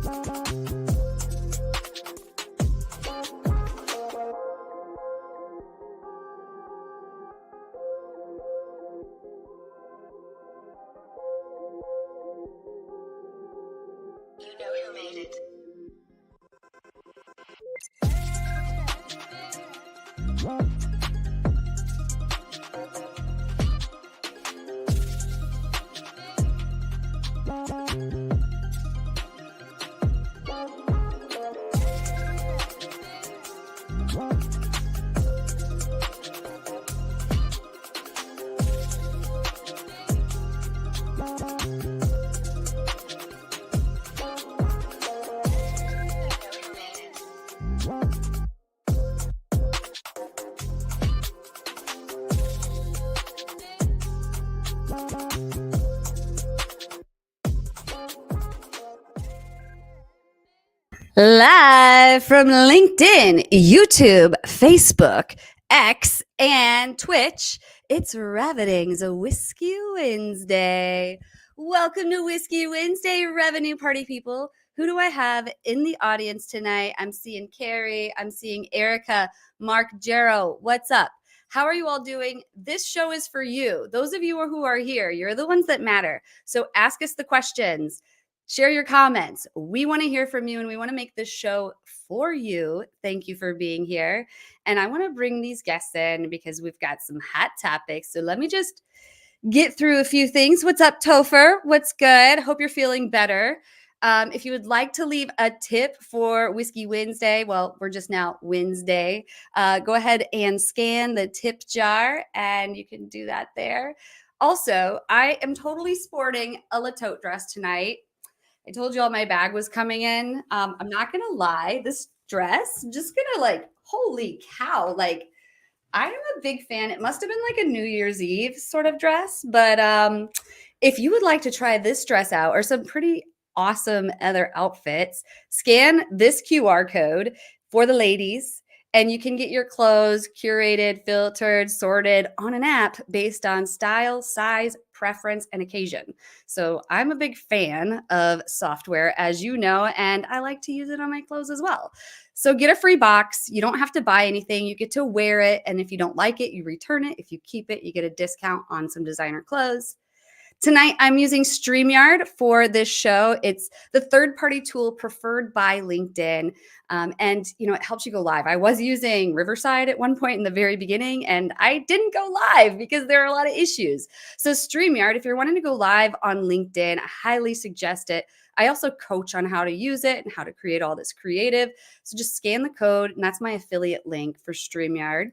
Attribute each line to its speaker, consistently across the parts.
Speaker 1: You know who made it.
Speaker 2: Live from LinkedIn, YouTube, Facebook, X, and Twitch, it's Revening's Whiskey Wednesday. Welcome to Whiskey Wednesday, Revenue Party people. Who do I have in the audience tonight? I'm seeing Carrie, I'm seeing Erica, Mark, Jero. What's up? How are you all doing? This show is for you. Those of you who are here, you're the ones that matter. So ask us the questions. Share your comments. We want to hear from you and we want to make this show for you. Thank you for being here. And I want to bring these guests in because we've got some hot topics. So let me just get through a few things. What's up, Topher? What's good? Hope you're feeling better. If you would like to leave a tip for Whiskey Wednesday, well, we're just now Wednesday, go ahead and scan the tip jar and you can do that there. Also, I am totally sporting a Latote dress tonight. I told you all my bag was coming in. I'm not going to lie. This dress, just going to holy cow. I am a big fan. It must have been like a New Year's Eve sort of dress. But if you would like to try this dress out or some pretty awesome other outfits, scan this QR code for the ladies. And you can get your clothes curated, filtered, sorted on an app based on style, size, preference, and occasion. So I'm a big fan of software, as you know, and I like to use it on my clothes as well. So get a free box. You don't have to buy anything. You get to wear it. And if you don't like it, you return it. If you keep it, you get a discount on some designer clothes. Tonight, I'm using StreamYard for this show. It's the third-party tool preferred by LinkedIn, and it helps you go live. I was using Riverside at one point in the very beginning, and I didn't go live because there are a lot of issues. So StreamYard, if you're wanting to go live on LinkedIn, I highly suggest it. I also coach on how to use it and how to create all this creative. So just scan the code, and that's my affiliate link for StreamYard.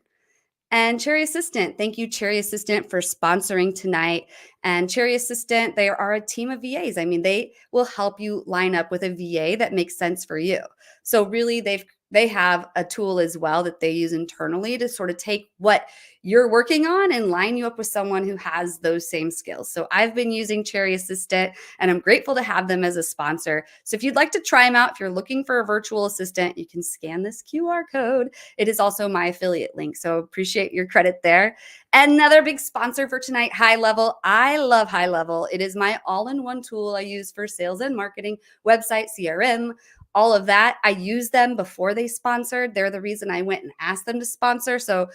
Speaker 2: And Cherry Assistant, thank you, Cherry Assistant, for sponsoring tonight. And Cherry Assistant, they are a team of VAs. I mean, they will help you line up with a VA that makes sense for you. So really, they have a tool as well that they use internally to sort of take what you're working on and line you up with someone who has those same skills. So I've been using Cherry Assistant, and I'm grateful to have them as a sponsor. So if you'd like to try them out, if you're looking for a virtual assistant, you can scan this QR code. It is also my affiliate link, so appreciate your credit there. Another big sponsor for tonight, High Level. I love High Level. It is my all-in-one tool I use for sales and marketing, website, CRM, all of that. I use them before they sponsored. They're the reason I went and asked them to sponsor. So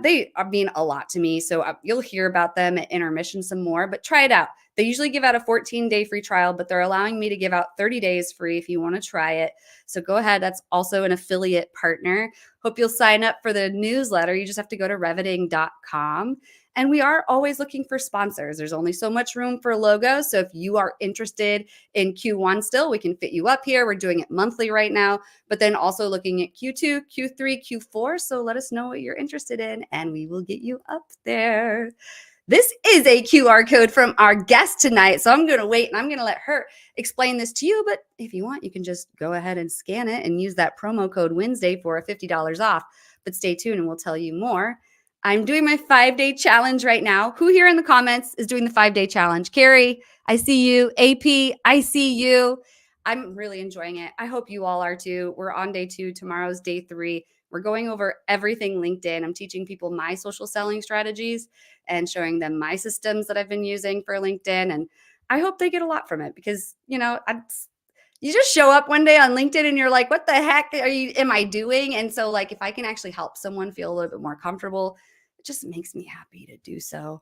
Speaker 2: they mean a lot to me. So you'll hear about them at intermission some more, but try it out. They usually give out a 14-day free trial, but they're allowing me to give out 30 days free if you want to try it. So go ahead. That's also an affiliate partner. Hope you'll sign up for the newsletter. You just have to go to revening.com. And we are always looking for sponsors. There's only so much room for logos. So if you are interested in Q1 still, we can fit you up here. We're doing it monthly right now, but then also looking at Q2, Q3, Q4. So let us know what you're interested in and we will get you up there. This is a QR code from our guest tonight. So I'm going to wait and I'm going to let her explain this to you. But if you want, you can just go ahead and scan it and use that promo code Wednesday for $50 off. But stay tuned and we'll tell you more. I'm doing my 5-day challenge right now. Who here in the comments is doing the 5-day challenge? Carrie, I see you. AP, I see you. I'm really enjoying it. I hope you all are too. We're on day 2. Tomorrow's day 3. We're going over everything LinkedIn. I'm teaching people my social selling strategies and showing them my systems that I've been using for LinkedIn. And I hope they get a lot from it because, you just show up one day on LinkedIn and you're like, what the heck am I doing? And so like, if I can actually help someone feel a little bit more comfortable, it just makes me happy to do so.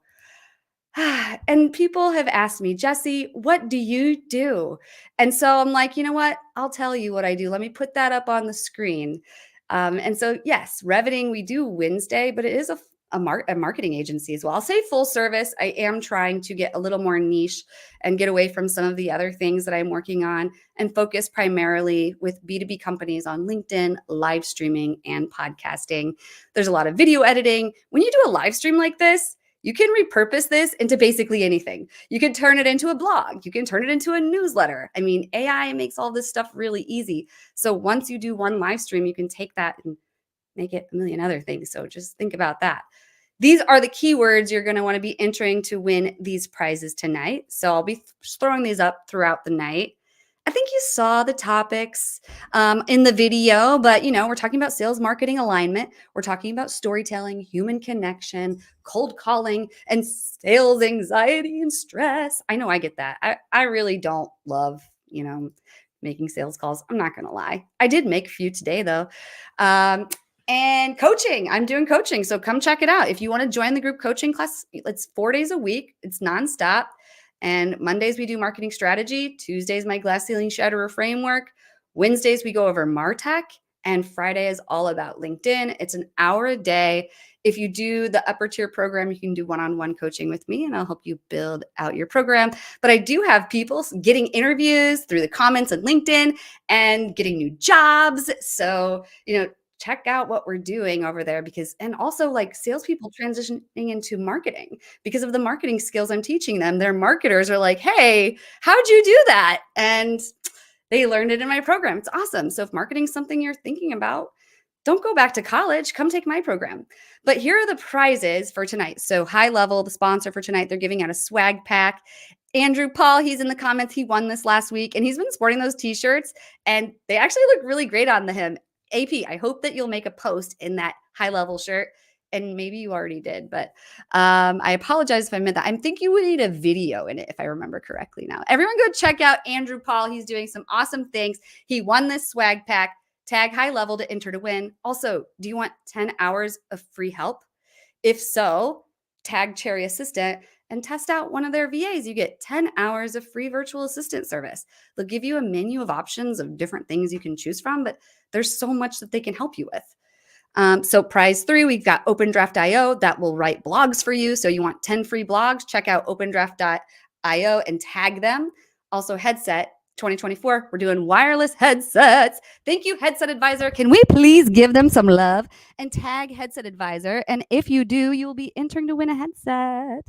Speaker 2: And people have asked me, Jesse, what do you do? And so I'm like, you know what? I'll tell you what I do. Let me put that up on the screen. And so, yes, Reveting, we do WinsDay, but it is a marketing agency as well. I'll say full service. I am trying to get a little more niche and get away from some of the other things that I'm working on and focus primarily with B2B companies on LinkedIn, live streaming, and podcasting. There's a lot of video editing. When you do a live stream like this, you can repurpose this into basically anything. You can turn it into a blog. You can turn it into a newsletter. I mean, AI makes all this stuff really easy. So once you do one live stream, you can take that and make it a million other things. So just think about that. These are the keywords you're going to want to be entering to win these prizes tonight. So I'll be throwing these up throughout the night. I think you saw the topics in the video, but we're talking about sales marketing alignment. We're talking about storytelling, human connection, cold calling, and sales anxiety and stress. I know I get that. I really don't love, making sales calls. I'm not going to lie. I did make a few today though. And coaching, I'm doing coaching. So come check it out. If you want to join the group coaching class, it's 4 days a week. It's nonstop. And Mondays we do marketing strategy. Tuesdays, my glass ceiling shatterer framework. Wednesdays, we go over MarTech. And Friday is all about LinkedIn. It's an hour a day. If you do the upper tier program, you can do one-on-one coaching with me and I'll help you build out your program. But I do have people getting interviews through the comments on LinkedIn and getting new jobs. So, check out what we're doing over there and also like salespeople transitioning into marketing because of the marketing skills I'm teaching them. Their marketers are like, hey, how'd you do that? And they learned it in my program. It's awesome. So if marketing is something you're thinking about, don't go back to college. Come take my program. But here are the prizes for tonight. So High Level, the sponsor for tonight, they're giving out a swag pack. Andrew Paul, he's in the comments. He won this last week and he's been sporting those t-shirts and they actually look really great on him. AP, I hope that you'll make a post in that High Level shirt. And maybe you already did, but I apologize if I meant that. I think you would need a video in it, if I remember correctly now. Everyone go check out Andrew Paul. He's doing some awesome things. He won this swag pack. Tag High Level to enter to win. Also, do you want 10 hours of free help? If so, tag Cherry Assistant and test out one of their VAs. You get 10 hours of free virtual assistant service. They'll give you a menu of options of different things you can choose from, but there's so much that they can help you with. So prize 3, we've got OpenDraft.io that will write blogs for you. So you want 10 free blogs, check out OpenDraft.io and tag them. Also headset 2024, we're doing wireless headsets. Thank you, Headset Advisor. Can we please give them some love and tag Headset Advisor? And if you do, you'll be entering to win a headset.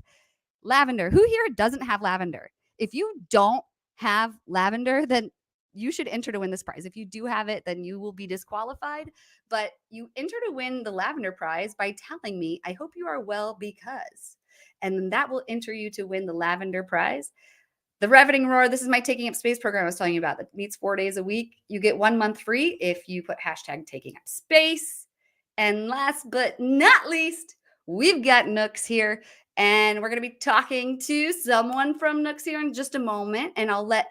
Speaker 2: Lavender. Who here doesn't have lavender? If you don't have lavender, then you should enter to win this prize. If you do have it, then you will be disqualified. But you enter to win the lavender prize by telling me, I hope you are well because. And then that will enter you to win the lavender prize. The Reveting Roar, this is my Taking Up Space program I was telling you about that meets 4 days a week. You get 1 month free if you put hashtag Taking Up Space. And last but not least, we've got Nooks here. And we're going to be talking to someone from Nooks here in just a moment. And I'll let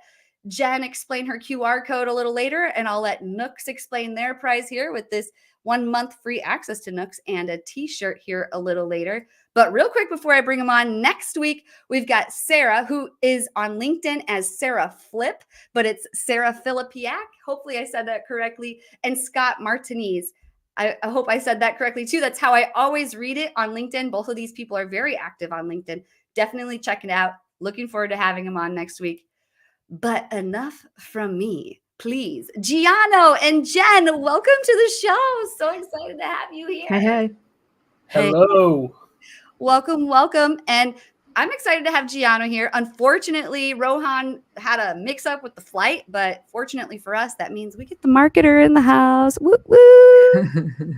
Speaker 2: Jenn explain her QR code a little later. And I'll let Nooks explain their prize here with this 1 month free access to Nooks and a t-shirt here a little later. But real quick, before I bring them on, next week, we've got Sarah, who is on LinkedIn as Sarah Flip, but it's Sarah Filipiak. Hopefully I said that correctly. And Scott Martinez. I hope I said that correctly too. That's how I always read it on LinkedIn. Both of these people are very active on LinkedIn. Definitely check it out. Looking forward to having them on next week. But enough from me. Please, Giano and Jenn, welcome to the show. So excited to have you here.
Speaker 3: Hey.
Speaker 4: Hello.
Speaker 2: Welcome. And I'm excited to have Giano here. Unfortunately, Rohan had a mix-up with the flight, but fortunately for us, that means we get the marketer in the house. Woo woo!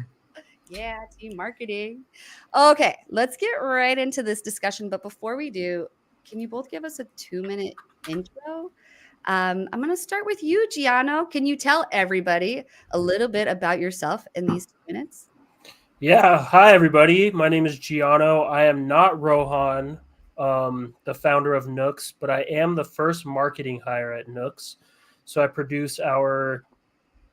Speaker 2: Yeah, team marketing. Okay, let's get right into this discussion. But before we do, can you both give us a 2-minute intro? I'm going to start with you, Giano. Can you tell everybody a little bit about yourself in these 2 minutes?
Speaker 4: Yeah. Hi, everybody. My name is Giano. I am not Rohan, the founder of Nooks, but I am the first marketing hire at Nooks. So I produce our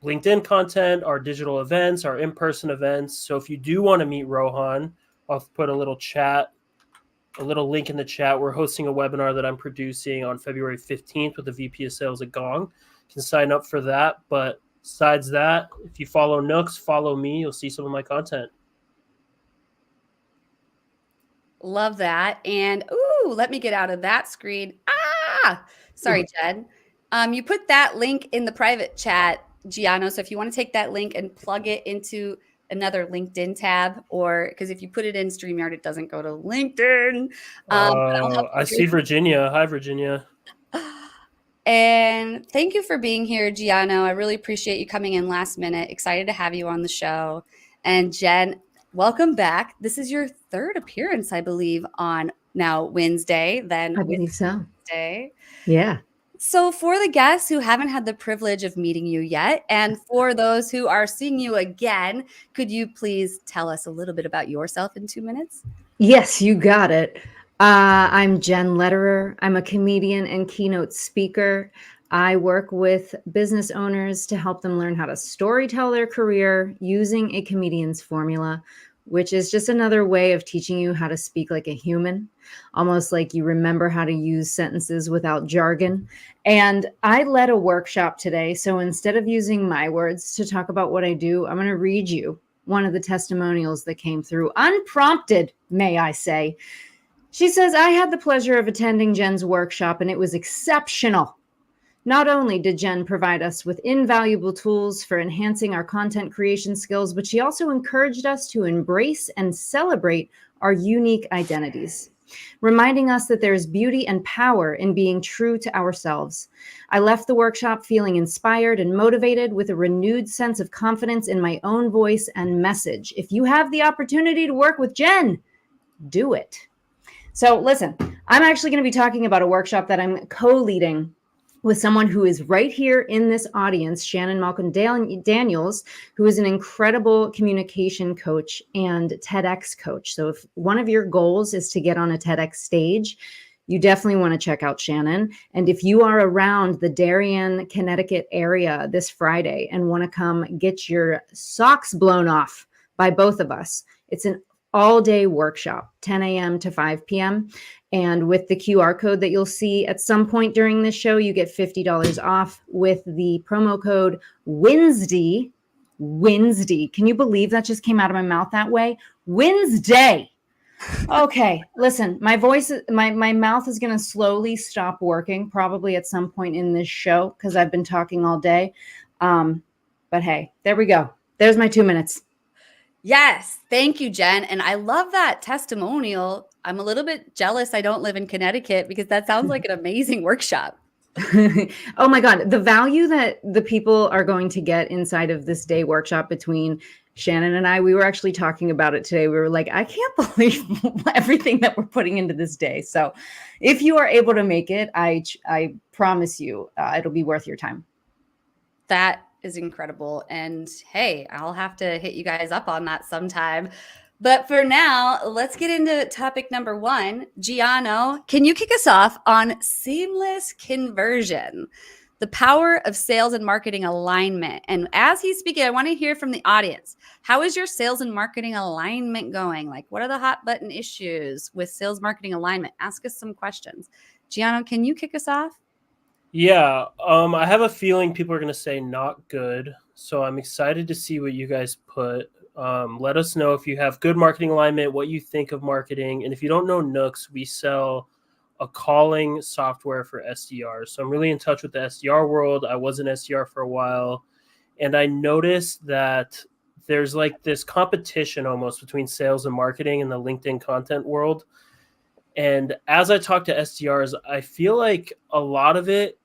Speaker 4: LinkedIn content, our digital events, our in-person events. So if you do want to meet Rohan, I'll put a little link in the chat. We're hosting a webinar that I'm producing on February 15th with the VP of Sales at Gong. You can sign up for that. But besides that, if you follow Nooks, follow me. You'll see some of my content.
Speaker 2: Love that. And let me get out of that screen. Sorry, Jen. You put that link in the private chat, Giano. So if you want to take that link and plug it into another LinkedIn tab, or because if you put it in StreamYard, it doesn't go to LinkedIn.
Speaker 4: I see Virginia. Hi, Virginia.
Speaker 2: And thank you for being here, Giano. I really appreciate you coming in last minute. Excited to have you on the show. And Jen, welcome back. This is your third appearance, I believe, on now WinsDay. Then
Speaker 3: I believe so.
Speaker 2: Wednesday.
Speaker 3: Yeah.
Speaker 2: So for the guests who haven't had the privilege of meeting you yet, and for those who are seeing you again, could you please tell us a little bit about yourself in 2 minutes?
Speaker 3: Yes, you got it. I'm Jenn Lederer. I'm a comedian and keynote speaker. I work with business owners to help them learn how to storytell their career using a comedian's formula, which is just another way of teaching you how to speak like a human, almost like you remember how to use sentences without jargon. And I led a workshop today. So instead of using my words to talk about what I do, I'm going to read you one of the testimonials that came through, unprompted, may I say. She says, I had the pleasure of attending Jen's workshop, and it was exceptional. Not only did Jenn provide us with invaluable tools for enhancing our content creation skills, but she also encouraged us to embrace and celebrate our unique identities, reminding us that there is beauty and power in being true to ourselves. I left the workshop feeling inspired and motivated with a renewed sense of confidence in my own voice and message. If you have the opportunity to work with Jenn, do it. So listen, I'm actually going to be talking about a workshop that I'm co-leading with someone who is right here in this audience, Shannon Malcolm Daniels, who is an incredible communication coach and TEDx coach. So if one of your goals is to get on a TEDx stage, you definitely want to check out Shannon. And if you are around the Darien, Connecticut area this Friday and want to come get your socks blown off by both of us, it's an all-day workshop, 10 a.m. to 5 p.m. And with the QR code that you'll see at some point during this show, you get $50 off with the promo code WinsDay. WinsDay. Can you believe that just came out of my mouth that way? WinsDay. Okay, listen, my voice, my mouth is going to slowly stop working probably at some point in this show because I've been talking all day. But hey, there we go. There's my 2 minutes.
Speaker 2: Yes. Thank you, Jenn. And I love that testimonial. I'm a little bit jealous I don't live in Connecticut because that sounds like an amazing workshop.
Speaker 3: Oh my God. The value that the people are going to get inside of this day workshop between Shannon and I, we were actually talking about it today. We were like, I can't believe everything that we're putting into this day. So if you are able to make it, I promise you it'll be worth your time.
Speaker 2: That is incredible. And hey, I'll have to hit you guys up on that sometime. But for now, let's get into topic number 1. Giano, can you kick us off on seamless conversion, the power of sales and marketing alignment? And as he's speaking, I want to hear from the audience. How is your sales and marketing alignment going? Like, what are the hot button issues with sales marketing alignment? Ask us some questions. Giano, can you kick us off?
Speaker 4: Yeah, I have a feeling people are going to say not good. So I'm excited to see what you guys put. Let us know if you have good marketing alignment, what you think of marketing. And if you don't know Nooks, we sell a calling software for SDRs. So I'm really in touch with the SDR world. I was an SDR for a while. And I noticed that there's like this competition almost between sales and marketing in the LinkedIn content world. And as I talk to SDRs, I feel like a lot of it,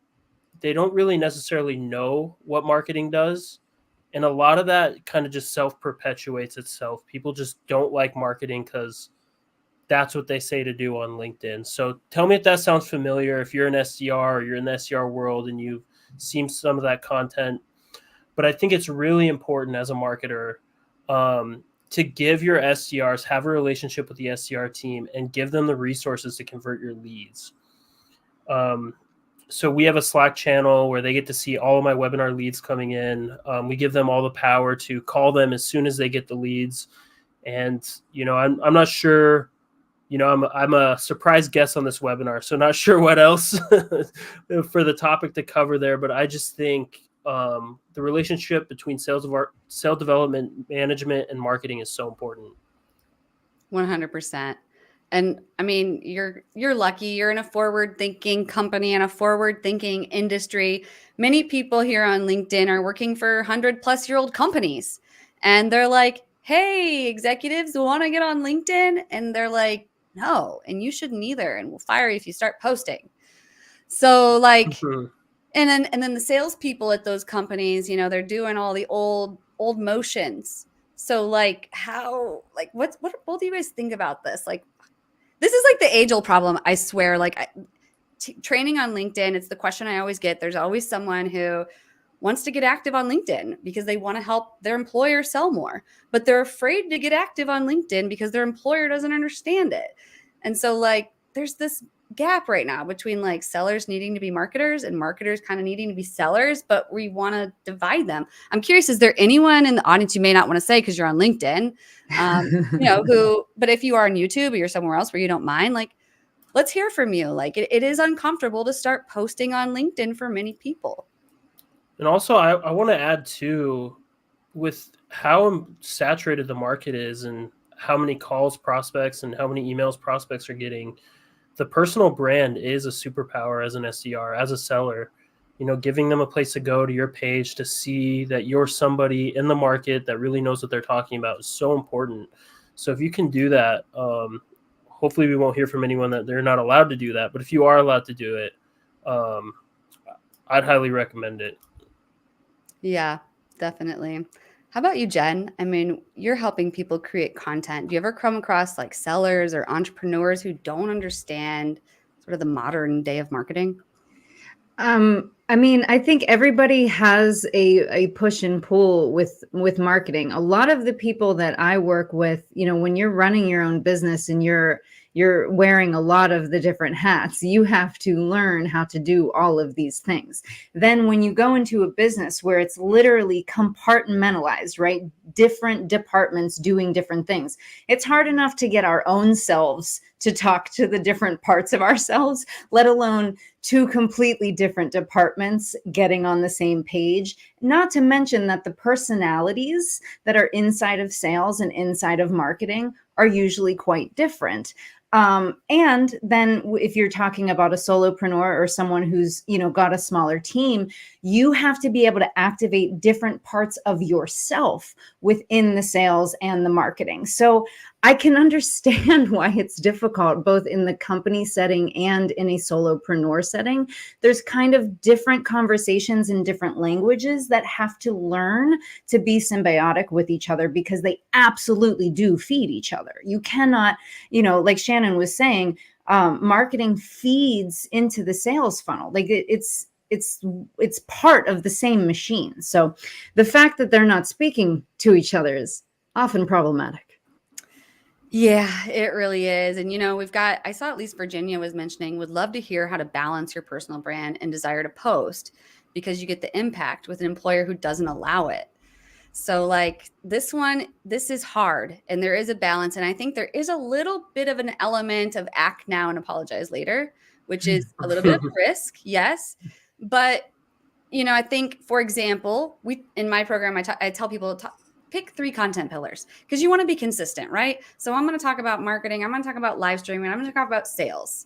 Speaker 4: they don't really necessarily know what marketing does. And a lot of that kind of just self-perpetuates itself. People just don't like marketing because that's what they say to do on LinkedIn. So tell me if that sounds familiar, if you're an SDR or you're in the SDR world and you've seen some of that content. But I think it's really important as a marketer to give your SDRs, have a relationship with the SDR team and give them the resources to convert your leads. so we have a Slack channel where they get to see all of my webinar leads coming in. We give them all the power to call them as soon as they get the leads. And, I'm not sure, I'm a surprise guest on this webinar, so not sure what else for the topic to cover there. But I just think the relationship between sales development, management, and marketing is so important.
Speaker 2: 100%. And I mean, you're lucky. You're in a forward-thinking company and a forward-thinking industry. Many people here on LinkedIn are working for 100-plus-year-old companies. And they're like, hey, executives want to get on LinkedIn? And they're like, no, and you shouldn't either. And we'll fire you if you start posting. So like, and then the salespeople at those companies, they're doing all the old motions. So like what both of you guys think about this? Like, this is like the age-old problem, I swear. Like training on LinkedIn, it's the question I always get. There's always someone who wants to get active on LinkedIn because they want to help their employer sell more, but they're afraid to get active on LinkedIn because their employer doesn't understand it. And so like there's this gap right now between like sellers needing to be marketers and marketers kind of needing to be sellers, but we want to divide them. I'm curious, is there anyone in the audience, you may not want to say because you're on LinkedIn, but if you are on YouTube or you're somewhere else where you don't mind, like, let's hear from you. Like it is uncomfortable to start posting on LinkedIn for many people.
Speaker 4: And also I want to add too, with how saturated the market is and how many calls prospects and how many emails prospects are getting, the personal brand is a superpower as an SDR, as a seller. Giving them a place to go to your page to see that you're somebody in the market that really knows what they're talking about is so important. So if you can do that, hopefully we won't hear from anyone that they're not allowed to do that. But if you are allowed to do it, I'd highly recommend it.
Speaker 2: Yeah, definitely. How about you, Jen? I mean, you're helping people create content. Do you ever come across like sellers or entrepreneurs who don't understand sort of the modern day of marketing?
Speaker 3: I mean, I think everybody has a push and pull with marketing. A lot of the people that I work with, when you're running your own business and you're wearing a lot of the different hats, you have to learn how to do all of these things. Then when you go into a business where it's literally compartmentalized, right? Different departments doing different things. It's hard enough to get our own selves to talk to the different parts of ourselves, let alone two completely different departments getting on the same page. Not to mention that the personalities that are inside of sales and inside of marketing are usually quite different. And then if you're talking about a solopreneur or someone who's, got a smaller team, you have to be able to activate different parts of yourself within the sales and the marketing. So I can understand why it's difficult, both in the company setting and in a solopreneur setting. There's kind of different conversations in different languages that have to learn to be symbiotic with each other because they absolutely do feed each other. You cannot, like Shannon was saying, marketing feeds into the sales funnel. Like it's part of the same machine. So the fact that they're not speaking to each other is often problematic.
Speaker 2: Yeah, it really is. And, I saw at least Virginia was mentioning, would love to hear how to balance your personal brand and desire to post because you get the impact with an employer who doesn't allow it. So like this is hard and there is a balance. And I think there is a little bit of an element of act now and apologize later, which is a little bit of a risk. Yes. But, I think, for example, in my program, I tell people pick 3 content pillars because you want to be consistent, right? So I'm going to talk about marketing. I'm going to talk about live streaming. I'm going to talk about sales.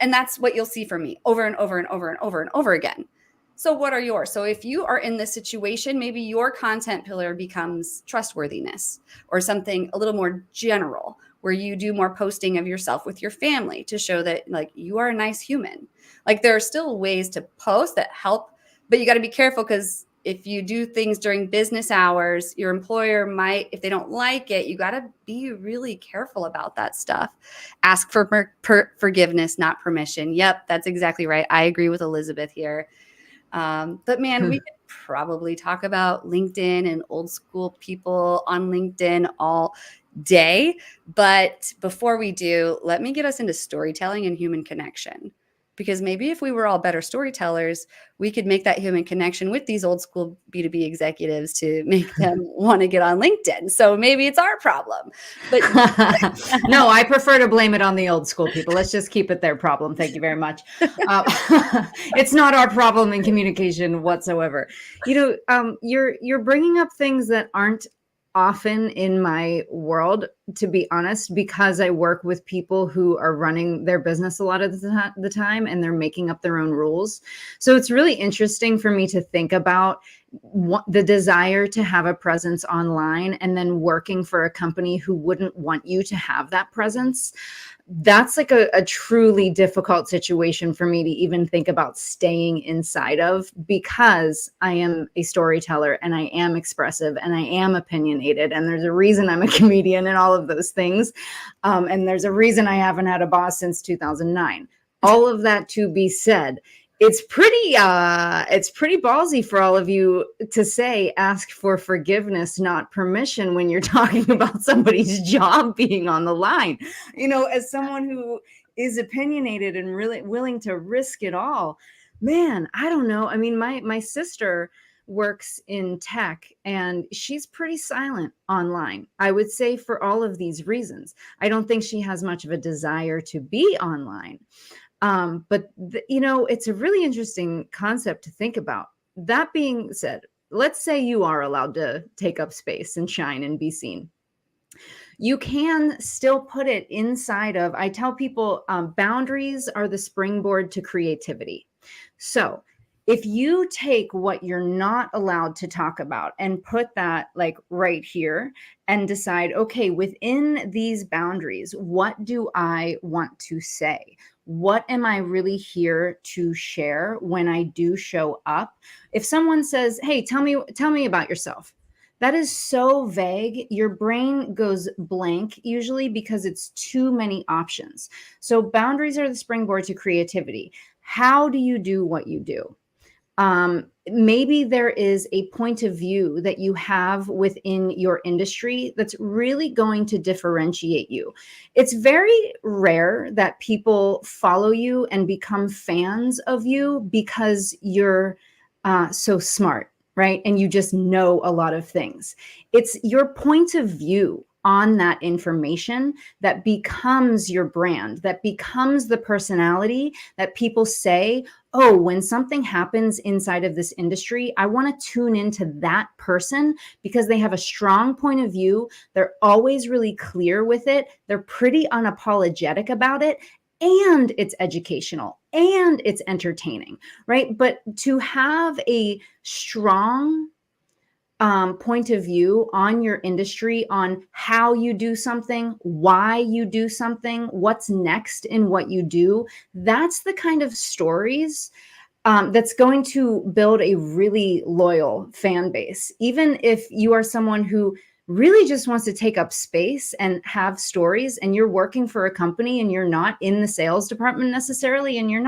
Speaker 2: And that's what you'll see from me over and over and over and over and over again. So what are yours? So if you are in this situation, maybe your content pillar becomes trustworthiness or something a little more general where you do more posting of yourself with your family to show that like you are a nice human. Like there are still ways to post that help, but you got to be careful because if you do things during business hours, your employer might, if they don't like it, you got to be really careful about that stuff. Ask for forgiveness, not permission. Yep, that's exactly right. I agree with Elizabeth here. But man, we could probably talk about LinkedIn and old school people on LinkedIn all day. But before we do, let me get us into storytelling and human connection. because maybe if we were all better storytellers, we could make that human connection with these old school B2B executives to make them want to get on LinkedIn. So maybe it's our problem. But
Speaker 3: no, I prefer to blame it on the old school people. Let's just keep it their problem. Thank you very much. It's not our problem in communication whatsoever. You're bringing up things that aren't often in my world, to be honest, because I work with people who are running their business a lot of the time and they're making up their own rules. So it's really interesting for me to think about the desire to have a presence online and then working for a company who wouldn't want you to have that presence. That's like a truly difficult situation for me to even think about staying inside of, because I am a storyteller and I am expressive and I am opinionated. And there's a reason I'm a comedian and all of those things. And there's a reason I haven't had a boss since 2009. All of that to be said, it's pretty ballsy for all of you to say, ask for forgiveness, not permission, when you're talking about somebody's job being on the line. As someone who is opinionated and really willing to risk it all, man, I don't know. I mean, my sister works in tech and she's pretty silent online, I would say, for all of these reasons. I don't think she has much of a desire to be online. But it's a really interesting concept to think about. That being said, let's say you are allowed to take up space and shine and be seen. You can still put it inside of, I tell people, boundaries are the springboard to creativity. So if you take what you're not allowed to talk about and put that like right here and decide, okay, within these boundaries, what do I want to say? What am I really here to share when I do show up? If someone says, hey, tell me about yourself, that is so vague. Your brain goes blank usually because it's too many options. So boundaries are the springboard to creativity. How do you do what you do? Maybe there is a point of view that you have within your industry that's really going to differentiate you. It's very rare that people follow you and become fans of you because you're so smart, right? And you just know a lot of things. It's your point of view on that information that becomes your brand, that becomes the personality that people say, oh, when something happens inside of this industry, I want to tune into that person because they have a strong point of view. They're always really clear with it. They're pretty unapologetic about it. And it's educational and it's entertaining, right? But to have a strong point of view on your industry, on how you do something, why you do something, what's next in what you do, that's the kind of stories that's going to build a really loyal fan base. Even if you are someone who really just wants to take up space and have stories, and you're working for a company and you're not in the sales department necessarily, and you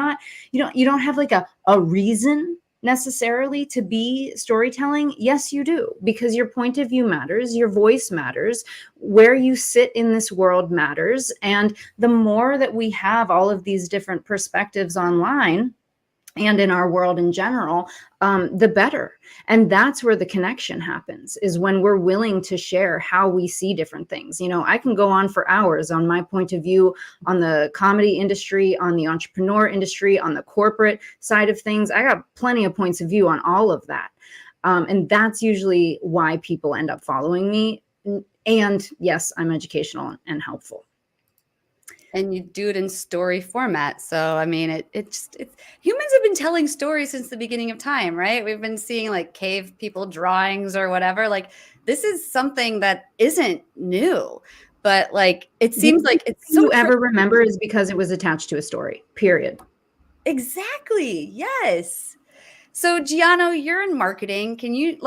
Speaker 3: don't have like a reason necessarily to be storytelling. Yes, you do, because your point of view matters, your voice matters, where you sit in this world matters. And the more that we have all of these different perspectives online and in our world in general, the better. And that's where the connection happens, is when we're willing to share how we see different things. I can go on for hours on my point of view on the comedy industry, on the entrepreneur industry, on the corporate side of things. I got plenty of points of view on all of that. And that's usually why people end up following me. And yes, I'm educational and helpful.
Speaker 2: And you do it in story format. So, I mean, it's humans have been telling stories since the beginning of time, right? We've been seeing like cave people drawings or whatever. Like, this is something that isn't new, but like, it seems like it's so.
Speaker 3: You ever remember is because it was attached to a story, period.
Speaker 2: Exactly. Yes. So, Giano, you're in marketing. Can you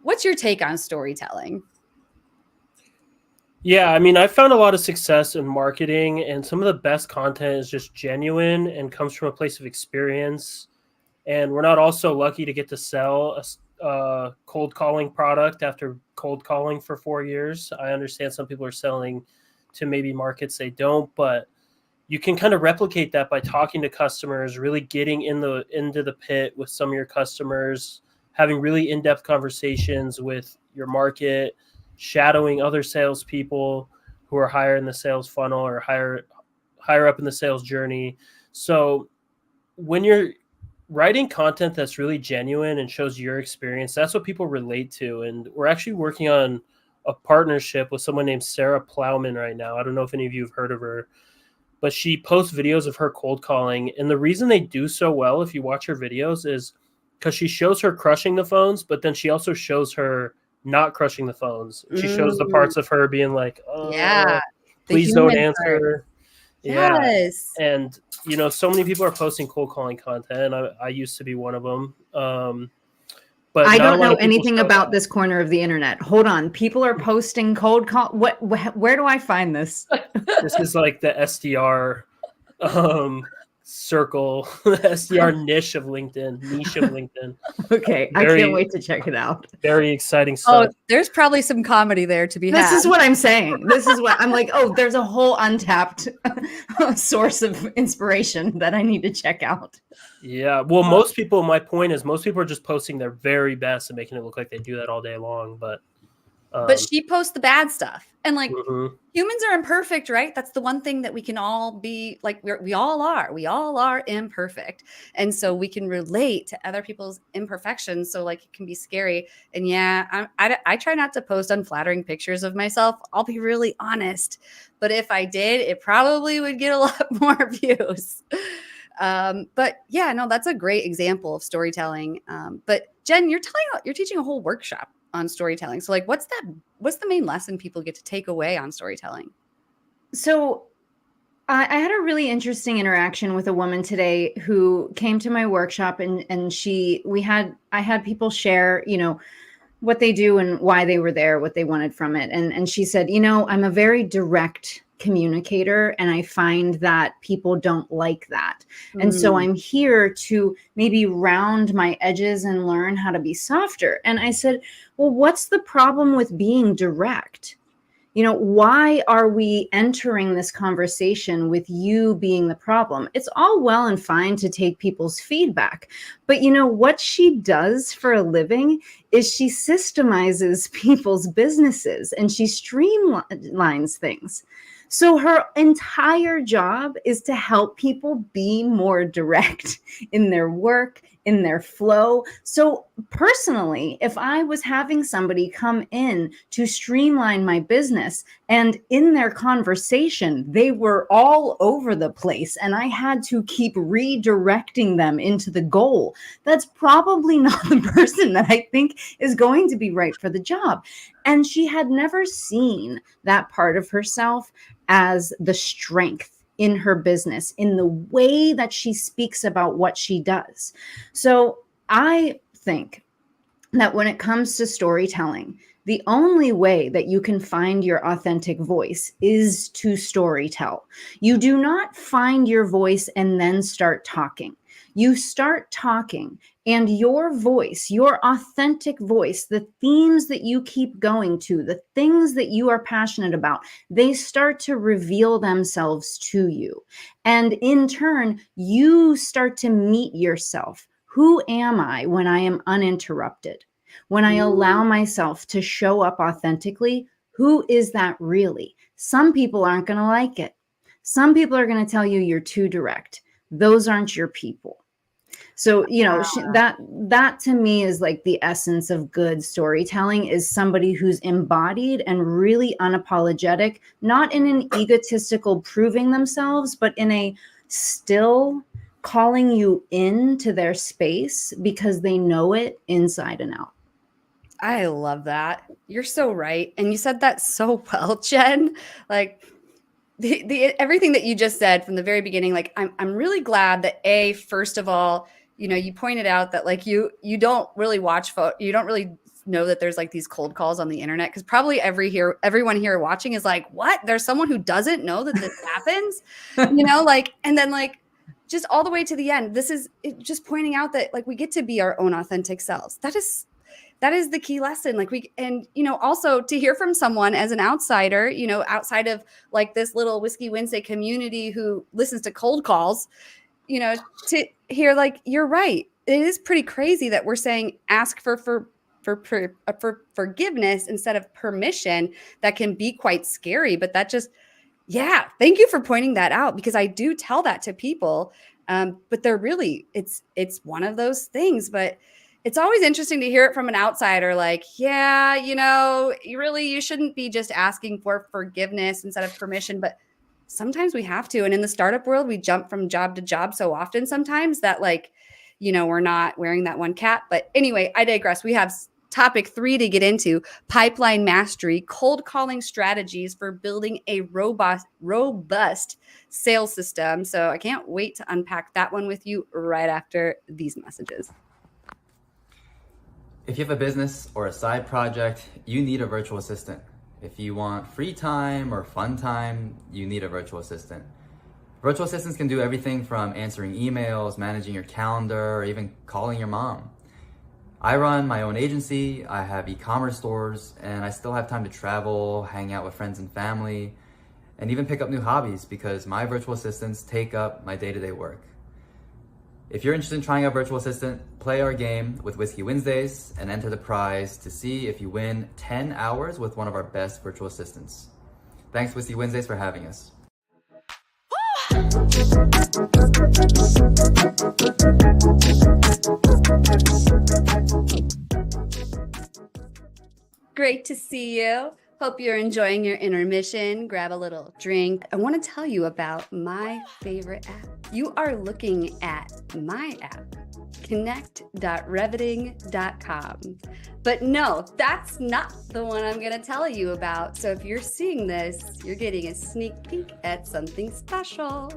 Speaker 2: what's your take on storytelling?
Speaker 4: Yeah, I mean, I found a lot of success in marketing, and some of the best content is just genuine and comes from a place of experience. And we're not also lucky to get to sell a cold calling product after cold calling for 4 years. I understand some people are selling to maybe markets they don't, but you can kind of replicate that by talking to customers, really getting into the pit with some of your customers, having really in-depth conversations with your market, shadowing other salespeople who are higher in the sales funnel or higher up in the sales journey. So when you're writing content that's really genuine and shows your experience, that's what people relate to. And we're actually working on a partnership with someone named Sarah Plowman right now. I don't know if any of you have heard of her, but she posts videos of her cold calling. And the reason they do so well, if you watch her videos, is because she shows her crushing the phones, but then she also shows her not crushing the phones. She shows the parts of her being like,
Speaker 2: Yeah.
Speaker 4: please don't answer.
Speaker 2: Yes.
Speaker 4: Yeah. And, so many people are posting cold calling content. I used to be one of them. But
Speaker 3: I don't know anything about this corner of the internet. Hold on. People are posting cold call. Where do I find this?
Speaker 4: This is like the SDR circle, the SDR niche of LinkedIn.
Speaker 3: Okay. I can't wait to check it out.
Speaker 4: Very exciting stuff.
Speaker 2: Oh, there's probably some comedy there to be had.
Speaker 3: This is what I'm saying. This is what I'm like, there's a whole untapped source of inspiration that I need to check out.
Speaker 4: Yeah. Well, my point is most people are just posting their very best and making it look like they do that all day long. But
Speaker 2: she posts the bad stuff. And like humans are imperfect, right? That's the one thing that we can all be like, we all are imperfect. And so we can relate to other people's imperfections. So like it can be scary. And yeah, I try not to post unflattering pictures of myself. I'll be really honest. But if I did, it probably would get a lot more views. But yeah, no, that's a great example of storytelling. But Jenn, you're teaching a whole workshop on storytelling. So like, what's the main lesson people get to take away on storytelling?
Speaker 3: So I had a really interesting interaction with a woman today who came to my workshop and I had people share, what they do and why they were there, what they wanted from it. And she said, I'm a very direct communicator and I find that people don't like that. And so I'm here to maybe round my edges and learn how to be softer. And I said, well, what's the problem with being direct? Why are we entering this conversation with you being the problem? It's all well and fine to take people's feedback. But what she does for a living is she systemizes people's businesses and she streamlines things. So her entire job is to help people be more direct in their work, in their flow. So personally, if I was having somebody come in to streamline my business and in their conversation, they were all over the place and I had to keep redirecting them into the goal, that's probably not the person that I think is going to be right for the job. And she had never seen that part of herself as the strength in her business, in the way that she speaks about what she does. So I think that when it comes to storytelling, the only way that you can find your authentic voice is to storytell. You do not find your voice and then start talking. You start talking and your voice, your authentic voice, the themes that you keep going to, the things that you are passionate about, they start to reveal themselves to you. And in turn, you start to meet yourself. Who am I when I am uninterrupted? When I allow myself to show up authentically, who is that really? Some people aren't going to like it. Some people are going to tell you you're too direct. Those aren't your people. So, that to me is like the essence of good storytelling, is somebody who's embodied and really unapologetic, not in an egotistical proving themselves, but in a still calling you into their space because they know it inside and out.
Speaker 2: I love that. You're so right. And you said that so well, Jenn. Like the everything that you just said from the very beginning, like I'm really glad that first of all, you pointed out that like you don't really you don't really know that there's like these cold calls on the internet, because probably everyone here watching is like, what? There's someone who doesn't know that this happens, and then like just all the way to the end. This is just pointing out that like we get to be our own authentic selves. That that is the key lesson. Like also to hear from someone as an outsider, outside of like this little Whiskey Wednesday community who listens to cold calls, to hear like, you're right. It is pretty crazy that we're saying ask for forgiveness instead of permission. That can be quite scary, but that just, yeah, thank you for pointing that out, because I do tell that to people. But they're really, it's one of those things, but it's always interesting to hear it from an outsider. Like, yeah, you shouldn't be just asking for forgiveness instead of permission, but sometimes we have to. And in the startup world, we jump from job to job so often sometimes that we're not wearing that one cap. But anyway, I digress. We have topic 3 to get into: pipeline mastery, cold calling strategies for building a robust sales system. So I can't wait to unpack that one with you right after these messages.
Speaker 5: If you have a business or a side project, you need a virtual assistant. If you want free time or fun time, you need a virtual assistant. Virtual assistants can do everything from answering emails, managing your calendar, or even calling your mom. I run my own agency, I have e-commerce stores, and I still have time to travel, hang out with friends and family, and even pick up new hobbies because my virtual assistants take up my day-to-day work. If you're interested in trying out virtual assistant, play our game with Whiskey Wednesdays and enter the prize to see if you win 10 hours with one of our best virtual assistants. Thanks, Whiskey Wednesdays, for having us.
Speaker 2: Great to see you. Hope you're enjoying your intermission. Grab a little drink. I want to tell you about my favorite app. You are looking at my app, connect.reveting.com. But no, that's not the one I'm going to tell you about. So if you're seeing this, you're getting a sneak peek at something special.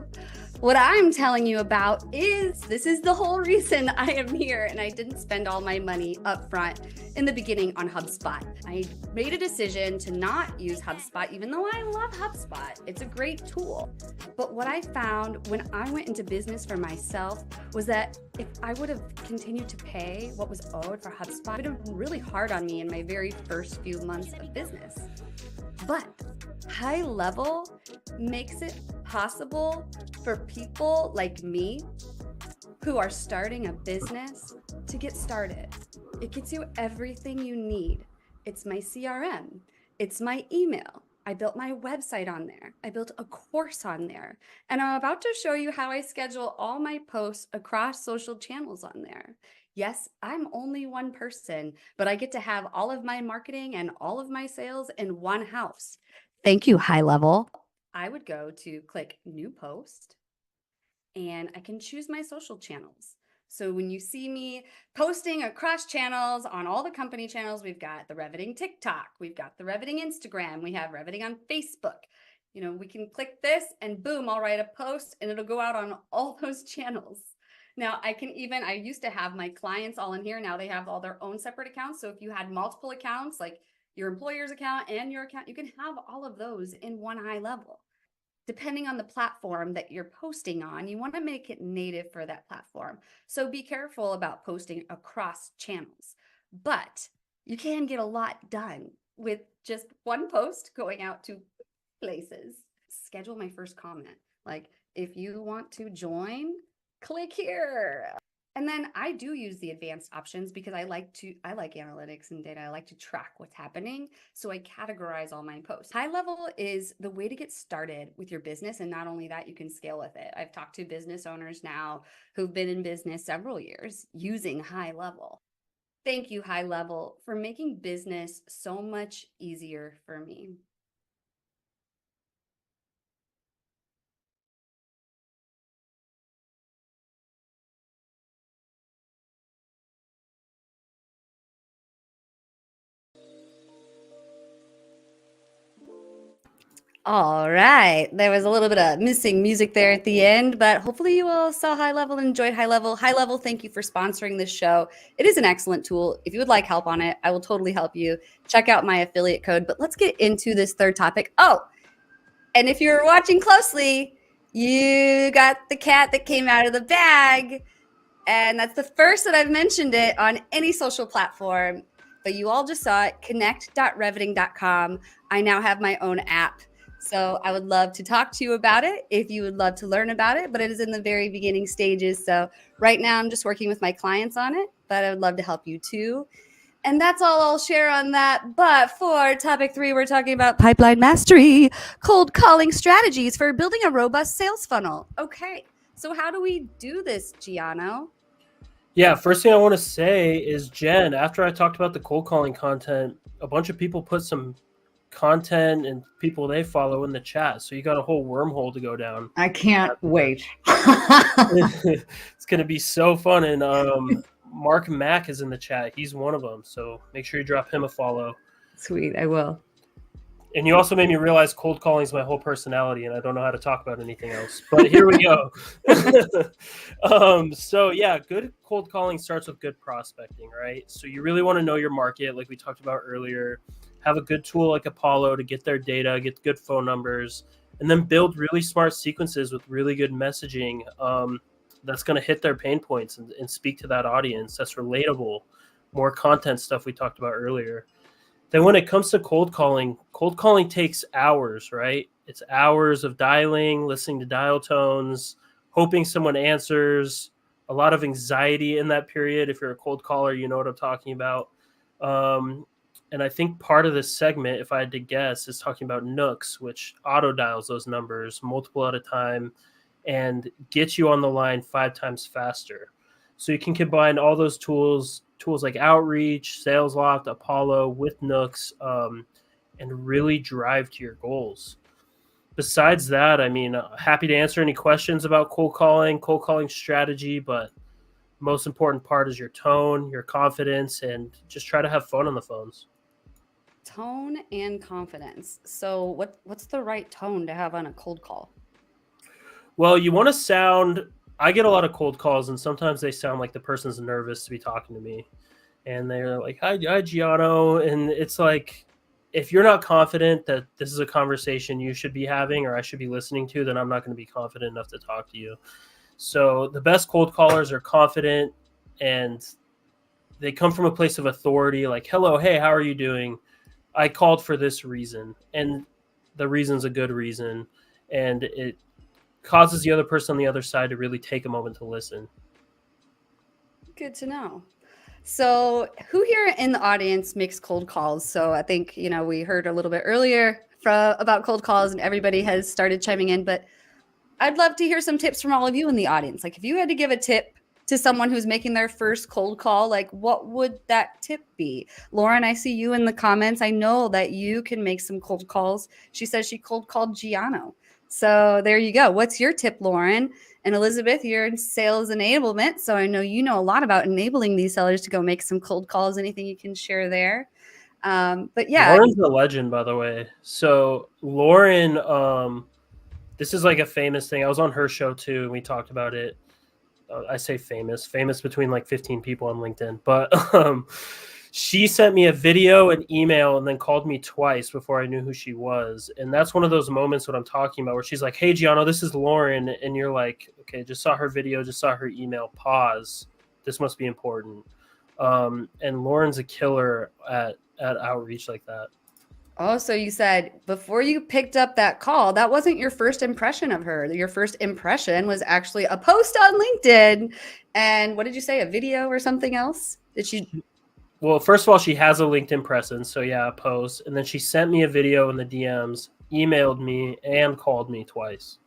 Speaker 2: What I'm telling you about is, this is the whole reason I am here, and I didn't spend all my money up front in the beginning on HubSpot. I made a decision to not use HubSpot, even though I love HubSpot. It's a great tool. But what I found when I went into business for myself was that if I would have continued to pay what was owed for HubSpot, it would have been really hard on me in my very first few months of business. But High Level makes it possible for people like me who are starting a business to get started. It gets you everything you need. It's my CRM. It's my email. I built my website on there. I built a course on there. And I'm about to show you how I schedule all my posts across social channels on there. Yes, I'm only one person, but I get to have all of my marketing and all of my sales in one house. Thank you, High Level. I would go to click New Post, and I can choose my social channels. So when you see me posting across channels on all the company channels, we've got the Reveting TikTok, we've got the Reveting Instagram, we have Reveting on Facebook. We can click this and boom, I'll write a post and it'll go out on all those channels. Now I used to have my clients all in here. Now they have all their own separate accounts. So if you had multiple accounts, like your employer's account and your account, you can have all of those in one High Level. Depending on the platform that you're posting on, you want to make it native for that platform. So be careful about posting across channels, but you can get a lot done with just one post going out to places. Schedule my first comment. Like, if you want to join, click here. And then I do use the advanced options because I like analytics and data. I like to track what's happening. So I categorize all my posts. High Level is the way to get started with your business. And not only that, you can scale with it. I've talked to business owners now who've been in business several years using High Level. Thank you, High Level, for making business so much easier for me. All right. There was a little bit of missing music there at the end, but hopefully you all saw High Level and enjoyed High Level. High Level, thank you for sponsoring this show. It is an excellent tool. If you would like help on it, I will totally help you. Check out my affiliate code. But let's get into this third topic. Oh, and if you're watching closely, you got the cat that came out of the bag. And that's the first that I've mentioned it on any social platform. but you all just saw it, connect.reveting.com. I now have my own app. So I would love to talk to you about it if you would love to learn about it, but it is in the very beginning stages. So right now I'm just working with my clients on it, but I would love to help you too. And that's all I'll share on that. But for topic 3, we're talking about pipeline mastery, cold calling strategies for building a robust sales funnel. Okay, so how do we do this, Giano?
Speaker 4: Yeah, first thing I want to say is, Jen, after I talked about the cold calling content, a bunch of people put some content and people they follow in the chat. So you got a whole wormhole to go down.
Speaker 3: I can't wait.
Speaker 4: It's going to be so fun. And Mark Mack is in the chat. He's one of them. So make sure you drop him a follow.
Speaker 3: Sweet, I will.
Speaker 4: And you also made me realize cold calling is my whole personality, and I don't know how to talk about anything else. But here we go. So yeah, good cold calling starts with good prospecting, right? So you really want to know your market, like we talked about earlier. Have a good tool like Apollo to get their data, get good phone numbers, and then build really smart sequences with really good messaging that's going to hit their pain points and speak to that audience. That's relatable. More content stuff we talked about earlier. Then when it comes to cold calling takes hours, right? It's hours of dialing, listening to dial tones, hoping someone answers, a lot of anxiety in that period. If you're a cold caller, you know what I'm talking about. And I think part of this segment, if I had to guess, is talking about Nooks, which auto dials those numbers multiple at a time and gets you on the line 5 times faster. So you can combine all those tools like Outreach, SalesLoft, Apollo with Nooks, and really drive to your goals. Besides that, I mean, happy to answer any questions about cold calling strategy, but most important part is your tone, your confidence, and just try to have fun on the phones.
Speaker 2: Tone and confidence. So what's the right tone to have on a cold call?
Speaker 4: Well, you want to sound... I get a lot of cold calls, and sometimes they sound like the person's nervous to be talking to me. And they're like, hi, Giano. And it's like, if you're not confident that this is a conversation you should be having or I should be listening to, then I'm not going to be confident enough to talk to you. So the best cold callers are confident, and they come from a place of authority, like, hello, hey, how are you doing? I called for this reason. And the reason's a good reason. And it causes the other person on the other side to really take a moment to listen.
Speaker 2: Good to know. So who here in the audience makes cold calls? So I think, we heard a little bit earlier about cold calls and everybody has started chiming in, but I'd love to hear some tips from all of you in the audience. Like if you had to give a tip to someone who's making their first cold call, like what would that tip be? Lauren, I see you in the comments. I know that you can make some cold calls. She says she cold called Giano. So there you go. What's your tip, Lauren? And Elizabeth, you're in sales enablement. So I know you know a lot about enabling these sellers to go make some cold calls. Anything you can share there? But yeah.
Speaker 4: Lauren's a legend, by the way. So Lauren, this is like a famous thing. I was on her show too, and we talked about it. I say famous between like 15 people on LinkedIn. But she sent me a video, an email, and then called me twice before I knew who she was. And that's one of those moments what I'm talking about where she's like, hey, Giano, this is Lauren. And you're like, okay, just saw her video, just saw her email, pause. This must be important. And Lauren's a killer at outreach like that.
Speaker 2: Oh, so you said before you picked up that call, that wasn't your first impression of her. Your first impression was actually a post on LinkedIn. And what did you say? A video or something else? Did she...
Speaker 4: Well, first of all, she has a LinkedIn presence. So yeah, a post. And then she sent me a video in the DMs, emailed me, and called me twice.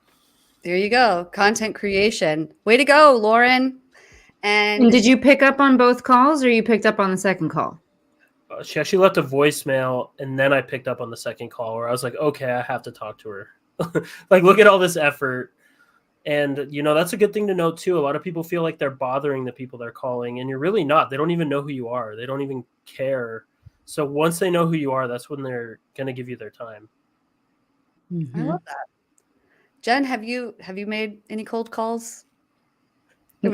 Speaker 2: There you go. Content creation. Way to go, Lauren.
Speaker 3: And did you pick up on both calls or you picked up on the second call?
Speaker 4: She actually left a voicemail, and then I picked up on the second call where I was like, okay, I have to talk to her. Like, look at all this effort. And, that's a good thing to know, too. A lot of people feel like they're bothering the people they're calling, and you're really not. They don't even know who you are. They don't even care. So once they know who you are, that's when they're going to give you their time.
Speaker 2: I love that. Jen, have you made any cold calls?
Speaker 3: No,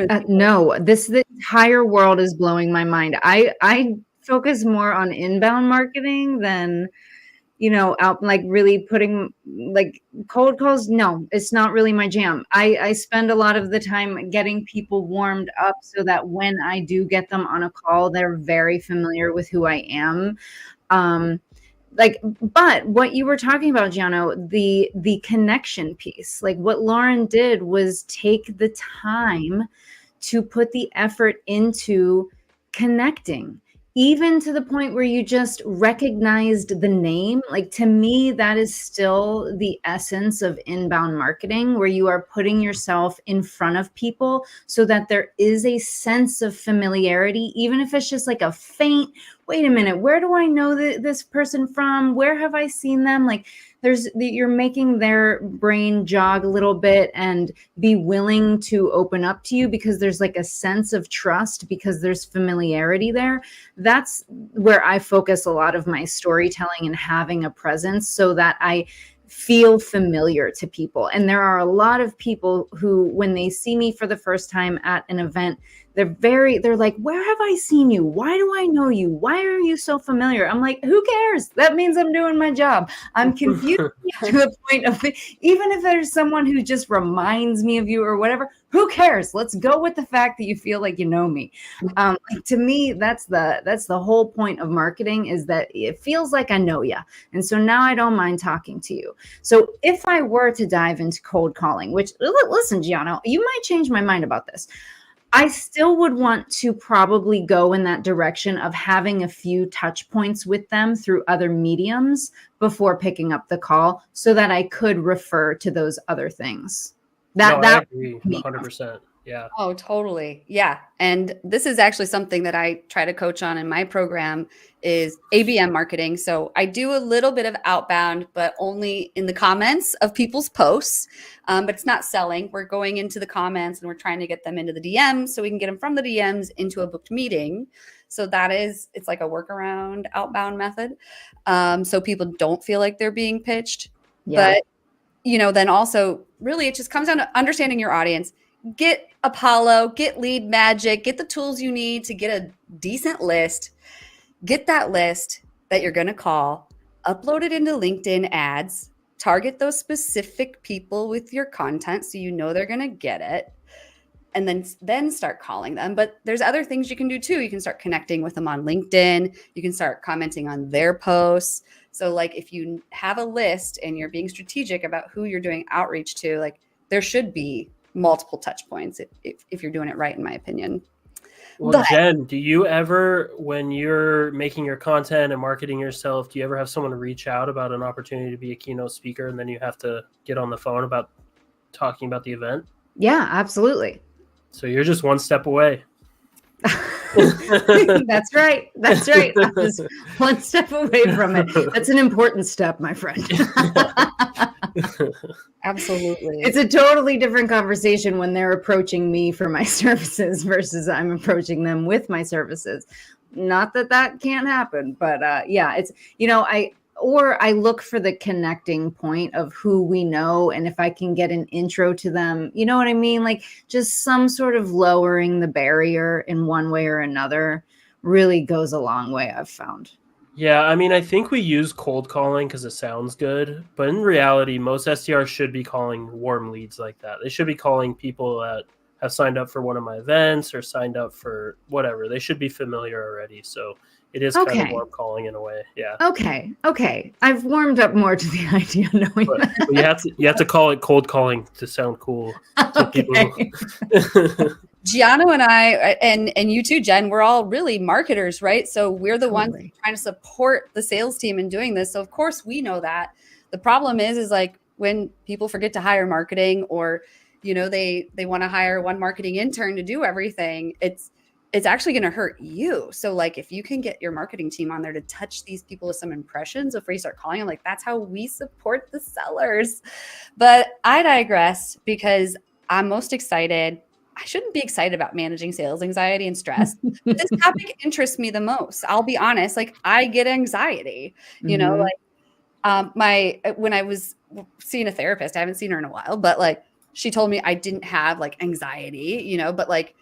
Speaker 3: the entire world is blowing my mind. I focus more on inbound marketing than out like really putting like cold calls. No, it's not really my jam. I spend a lot of the time getting people warmed up so that when I do get them on a call, they're very familiar with who I am. But what you were talking about, Giano, the connection piece, like what Lauren did was take the time to put the effort into connecting, even to the point where you just recognized the name. Like, to me, that is still the essence of inbound marketing, where you are putting yourself in front of people so that there is a sense of familiarity, even if it's just like a faint, wait a minute, where do I know this person from? Where have I seen them? Like, you're making their brain jog a little bit and be willing to open up to you because there's like a sense of trust, because there's familiarity there. That's where I focus a lot of my storytelling and having a presence, so that I feel familiar to people. And there are a lot of people who, when they see me for the first time at an event, they're like, where have I seen you? Why do I know you? Why are you so familiar? I'm like, who cares? That means I'm doing my job. I'm confused to the point of, even if there's someone who just reminds me of you or whatever, who cares? Let's go with the fact that you feel like you know me. To me, that's the whole point of marketing, is that it feels like I know you. And so now I don't mind talking to you. So if I were to dive into cold calling, which, listen, Giano, you might change my mind about this. I still would want to probably go in that direction of having a few touch points with them through other mediums before picking up the call, so that I could refer to those other things.
Speaker 4: I agree 100%. Yeah.
Speaker 2: Oh, totally. Yeah. And this is actually something that I try to coach on in my program, is ABM marketing. So I do a little bit of outbound, but only in the comments of people's posts. But it's not selling. We're going into the comments and we're trying to get them into the DMs so we can get them from the DMs into a booked meeting. So it's like a workaround outbound method. So people don't feel like they're being pitched. Yeah. But, then also really it just comes down to understanding your audience. Get Apollo, get Lead Magic, get the tools you need to get a decent list. Get that list that you're going to call, upload it into LinkedIn ads, target those specific people with your content so you know they're going to get it, and then start calling them. But there's other things you can do too. You can start connecting with them on LinkedIn. You can start commenting on their posts. So like if you have a list and you're being strategic about who you're doing outreach to, like there should be multiple touch points if you're doing it right, in my opinion.
Speaker 4: Well, Jenn, do you ever, when you're making your content and marketing yourself, do you ever have someone reach out about an opportunity to be a keynote speaker and then you have to get on the phone about talking about the event?
Speaker 3: Yeah, absolutely.
Speaker 4: So you're just one step away.
Speaker 3: That's right. I'm just one step away from it. That's an important step, my friend.
Speaker 2: Absolutely.
Speaker 3: It's a totally different conversation when they're approaching me for my services versus I'm approaching them with my services. Not that can't happen, but yeah, it's, I look for the connecting point of who we know. And if I can get an intro to them, you know what I mean? Like just some sort of lowering the barrier in one way or another really goes a long way, I've found.
Speaker 4: Yeah, I mean, I think we use cold calling because it sounds good, but in reality, most SDRs should be calling warm leads like that. They should be calling people that have signed up for one of my events or signed up for whatever. They should be familiar already. So it is kind of warm calling in a way. Yeah.
Speaker 3: Okay. I've warmed up more to the idea, knowing
Speaker 4: that. You have to call it cold calling to sound cool.
Speaker 3: Okay.
Speaker 2: Giano and I, and you too, Jenn, we're all really marketers, right? So we're the ones trying to support the sales team in doing this. So of course we know that. The problem is like when people forget to hire marketing, or, they want to hire one marketing intern to do everything, it's actually going to hurt you. So like if you can get your marketing team on there to touch these people with some impressions before you start calling them, like that's how we support the sellers. But I digress because I'm most excited. I shouldn't be excited about managing sales anxiety and stress. But this topic interests me the most. I'll be honest. Like I get anxiety, when I was seeing a therapist, I haven't seen her in a while, but like she told me I didn't have like anxiety, but like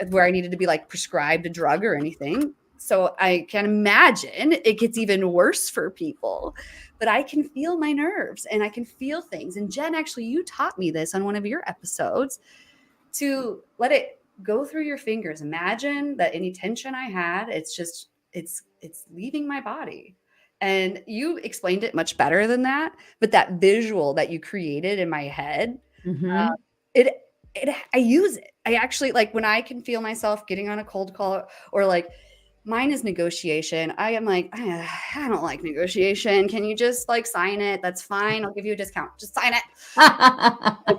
Speaker 2: where I needed to be like prescribed a drug or anything. So I can imagine it gets even worse for people. But I can feel my nerves and I can feel things. And Jenn, actually, you taught me this on one of your episodes, to let it go through your fingers. Imagine that any tension I had, it's leaving my body. And you explained it much better than that. But that visual that you created in my head,
Speaker 3: Mhm.
Speaker 2: I use it. I actually, like, when I can feel myself getting on a cold call, or like mine is negotiation. I am like, I don't like negotiation. Can you just like sign it? That's fine. I'll give you a discount. Just sign it. I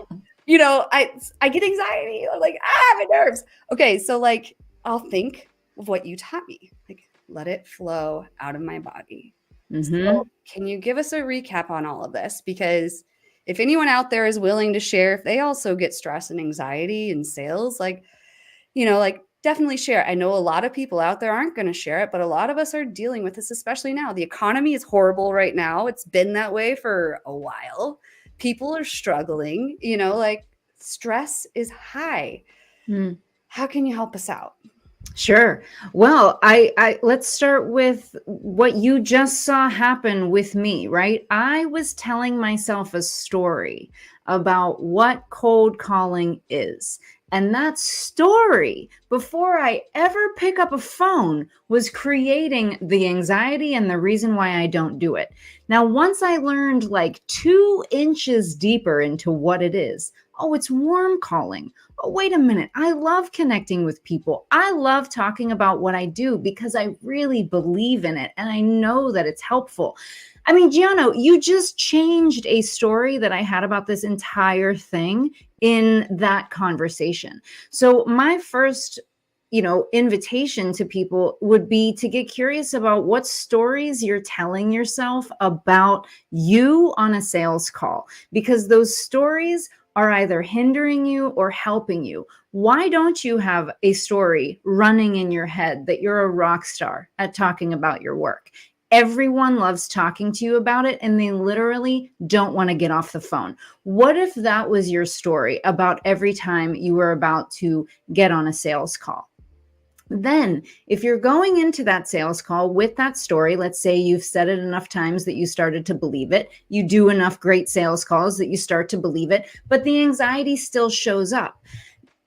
Speaker 2: get anxiety. I'm like, my nerves. Okay, so like I'll think of what you taught me. Like, let it flow out of my body. So can you give us a recap on all of this? Because if anyone out there is willing to share, if they also get stress and anxiety in sales, like, definitely share. I know a lot of people out there aren't going to share it, but a lot of us are dealing with this, especially now. The economy is horrible right now. It's been that way for a while. People are struggling, like stress is high. How can you help us out?
Speaker 3: Sure. Well, I let's start with what you just saw happen with me, right? I was telling myself a story about what cold calling is. And that story, before I ever pick up a phone, was creating the anxiety and the reason why I don't do it. Now, once I learned like 2 inches deeper into what it is, oh, it's warm calling. Oh, wait a minute. I love connecting with people. I love talking about what I do because I really believe in it and I know that it's helpful. I mean, Gianno, you just changed a story that I had about this entire thing in that conversation. So my first, invitation to people would be to get curious about what stories you're telling yourself about you on a sales call, because those stories are either hindering you or helping you. Why don't you have a story running in your head that you're a rock star at talking about your work? Everyone loves talking to you about it, and they literally don't want to get off the phone. What if that was your story about every time you were about to get on a sales call? Then, if you're going into that sales call with that story, let's say you've said it enough times that you started to believe it, you do enough great sales calls that you start to believe it, but the anxiety still shows up.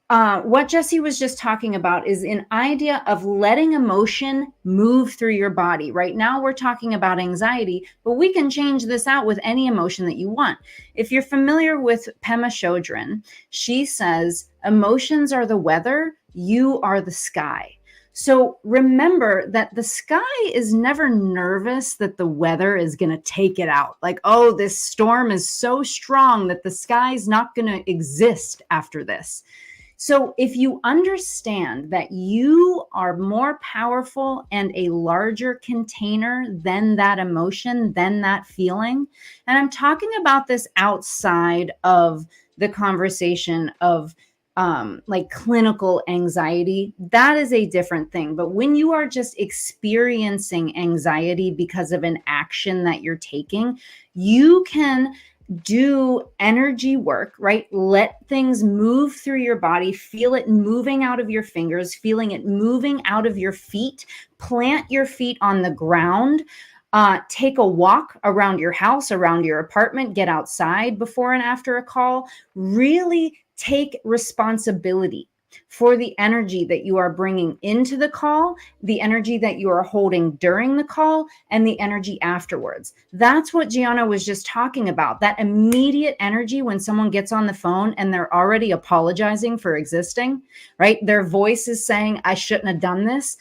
Speaker 3: What Jesse was just talking about is an idea of letting emotion move through your body. Right now, we're talking about anxiety, but we can change this out with any emotion that you want. If you're familiar with Pema Chodron, she says, emotions are the weather, you are the sky. So remember that the sky is never nervous that the weather is going to take it out. Like, oh, this storm is so strong that the sky is not going to exist after this. So if you understand that you are more powerful and a larger container than that emotion, than that feeling, and I'm talking about this outside of the conversation of like clinical anxiety, that is a different thing. But when you are just experiencing anxiety because of an action that you're taking, you can do energy work, right? Let things move through your body, feel it moving out of your fingers, feeling it moving out of your feet, plant your feet on the ground, take a walk around your house, around your apartment, get outside before and after a call, really take responsibility for the energy that you are bringing into the call, the energy that you are holding during the call, and the energy afterwards. That's what Gianna was just talking about. That immediate energy when someone gets on the phone and they're already apologizing for existing, right? Their voice is saying, I shouldn't have done this.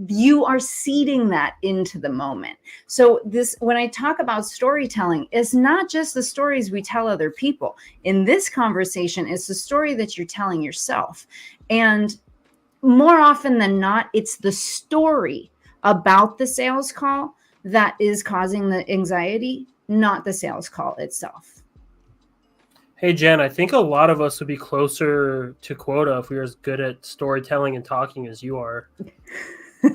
Speaker 3: You are seeding that into the moment. So this, when I talk about storytelling, it's not just the stories we tell other people. In this conversation, it's the story that you're telling yourself. And more often than not, it's the story about the sales call that is causing the anxiety, not the sales call itself.
Speaker 4: Hey, Jenn, I think a lot of us would be closer to quota if we were as good at storytelling and talking as you are.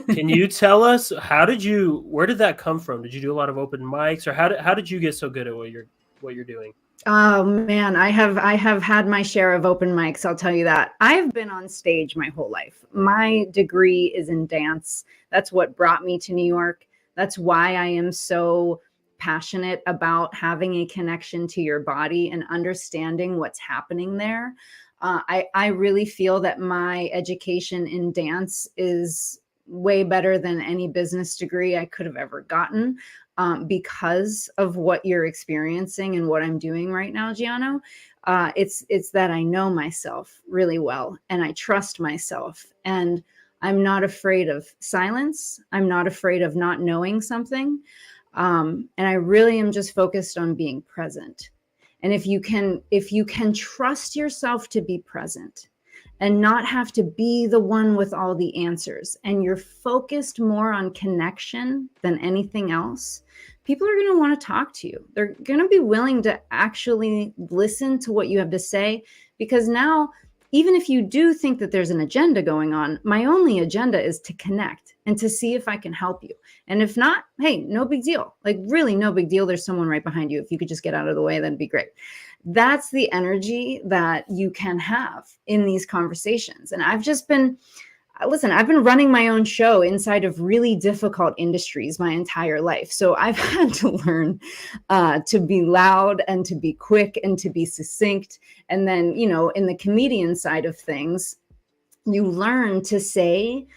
Speaker 4: Can you tell us, where did that come from? Did you do a lot of open mics, or how did you get so good at what you're doing?
Speaker 3: Oh man, I have had my share of open mics, I'll tell you that. I've been on stage my whole life. My degree is in dance. That's what brought me to New York. That's why I am so passionate about having a connection to your body and understanding what's happening there. I really feel that my education in dance is way better than any business degree I could have ever gotten, because of what you're experiencing and what I'm doing right now, Giano. It's that I know myself really well and I trust myself, and I'm not afraid of silence. I'm not afraid of not knowing something. And I really am just focused on being present. And if you can trust yourself to be present and not have to be the one with all the answers, and you're focused more on connection than anything else, people are going to want to talk to you. They're going to be willing to actually listen to what you have to say, because now, even if you do think that there's an agenda going on, my only agenda is to connect and to see if I can help you. And if not, hey, no big deal. Like, really, no big deal. There's someone right behind you. If you could just get out of the way, that'd be great. That's the energy that you can have in these conversations. And I've been running my own show inside of really difficult industries my entire life. So I've had to learn to be loud and to be quick and to be succinct. And then, in the comedian side of things, you learn to say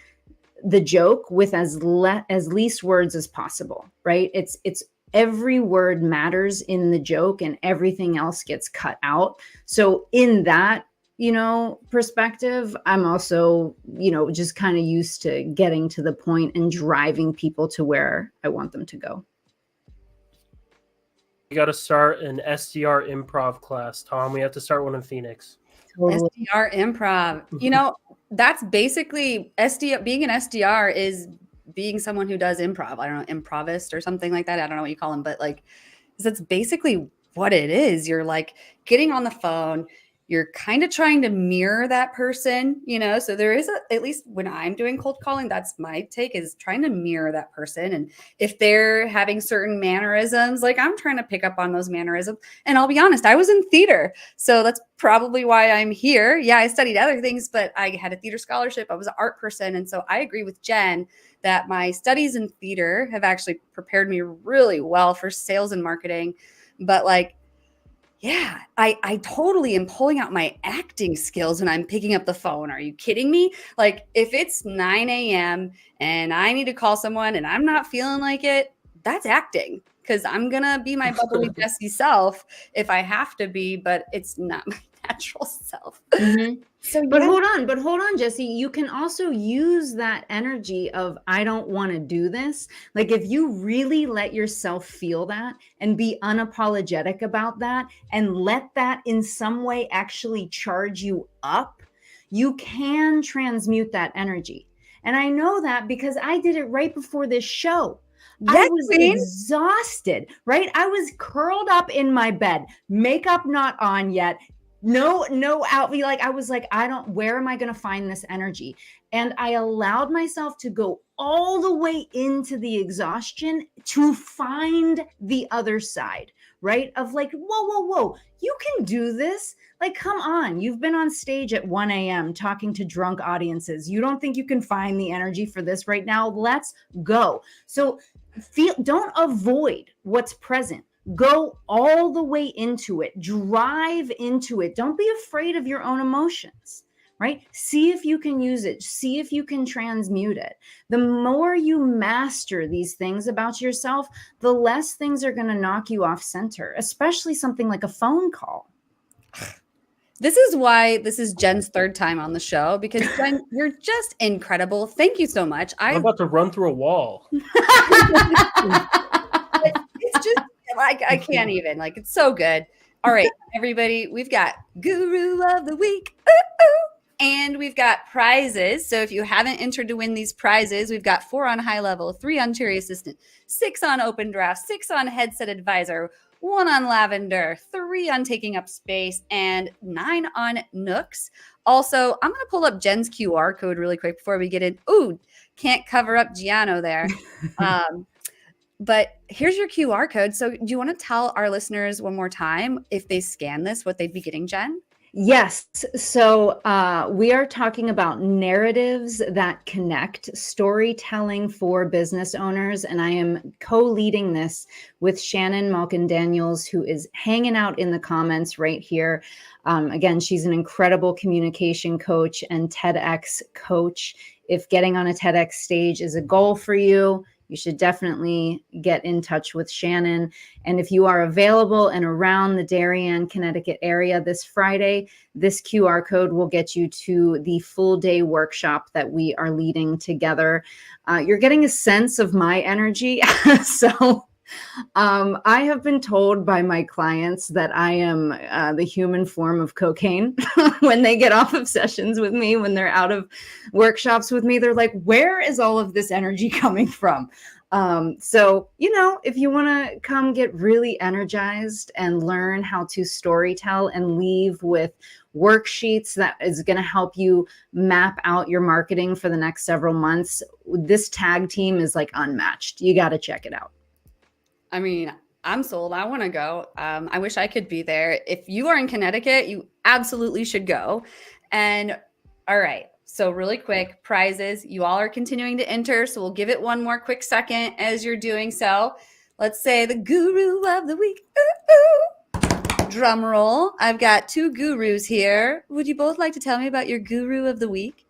Speaker 3: the joke with as least words as possible, right? It's every word matters in the joke and everything else gets cut out. So in that, perspective, I'm also, just kind of used to getting to the point and driving people to where I want them to go.
Speaker 4: We got to start an SDR improv class, Tom. We have to start one in Phoenix.
Speaker 3: Totally.
Speaker 2: SDR improv. That's basically SDR. Being an SDR is being someone who does improv. I don't know, improvist or something like that. I don't know what you call them, but that's basically what it is. You're like getting on the phone. You're kind of trying to mirror that person, so there is at least when I'm doing cold calling, that's my take, is trying to mirror that person. And if they're having certain mannerisms, like I'm trying to pick up on those mannerisms. And I'll be honest, I was in theater. So that's probably why I'm here. Yeah, I studied other things, but I had a theater scholarship. I was an art person. And so I agree with Jenn that my studies in theater have actually prepared me really well for sales and marketing. But yeah, I totally am pulling out my acting skills when I'm picking up the phone. Are you kidding me? Like, if it's 9 a.m. and I need to call someone and I'm not feeling like it, that's acting, because I'm going to be my bubbly, Jessie self if I have to be, but it's not my natural self.
Speaker 3: Mm-hmm. But hold on, Jessie. You can also use that energy of, I don't want to do this. Like, if you really let yourself feel that and be unapologetic about that and let that in some way actually charge you up, you can transmute that energy. And I know that because I did it right before this show.
Speaker 2: Yes,
Speaker 3: I was exhausted, right? I was curled up in my bed, makeup not on yet. No outfit. I was like, where am I going to find this energy? And I allowed myself to go all the way into the exhaustion to find the other side, right? Of whoa, you can do this. Like, come on. You've been on stage at 1 a.m. talking to drunk audiences. You don't think you can find the energy for this right now? Let's go. So don't avoid what's present. Go all the way into it. Drive into it. Don't be afraid of your own emotions, right? See if you can use it. See if you can transmute it. The more you master these things about yourself, the less things are going to knock you off center, especially something like a phone call.
Speaker 2: This is why this is Jenn's third time on the show, because Jenn, you're just incredible. Thank you so much.
Speaker 4: I'm about to run through a wall.
Speaker 2: It's just I can't even. It's so good. All right, everybody, we've got Guru of the Week. And we've got prizes. So if you haven't entered to win these prizes, we've got 4 on High Level, 3 on Cherry Assistant, 6 on Open Draft, 6 on Headset Advisor, 1 on Lavender, 3 on Taking Up Space, and 9 on Nooks. Also, I'm going to pull up Jenn's QR code really quick before we get in. Ooh, can't cover up Giano there. But here's your QR code. So do you want to tell our listeners one more time, if they scan this, what they'd be getting, Jenn?
Speaker 3: Yes. So we are talking about narratives that connect, storytelling for business owners. And I am co-leading this with Shannon Malkin-Daniels, who is hanging out in the comments right here. Again, she's an incredible communication coach and TEDx coach. If getting on a TEDx stage is a goal for you, you should definitely get in touch with Shannon. And if you are available and around the Darien, Connecticut area this Friday, this QR code will get you to the full day workshop that we are leading together. You're getting a sense of my energy. So I have been told by my clients that I am the human form of cocaine. When they get off of sessions with me, when they're out of workshops with me, they're like, where is all of this energy coming from? So, if you want to come get really energized and learn how to storytell and leave with worksheets that is going to help you map out your marketing for the next several months, this tag team is like unmatched. You got to check it out.
Speaker 2: I mean, I'm sold. I want to go. I wish I could be there. If you are in Connecticut, you absolutely should go. And all right. So really quick, prizes. You all are continuing to enter. So we'll give it one more quick second as you're doing so. Let's say the guru of the week. Ooh, ooh. Drum roll. I've got 2 gurus here. Would you both like to tell me about your guru of the week?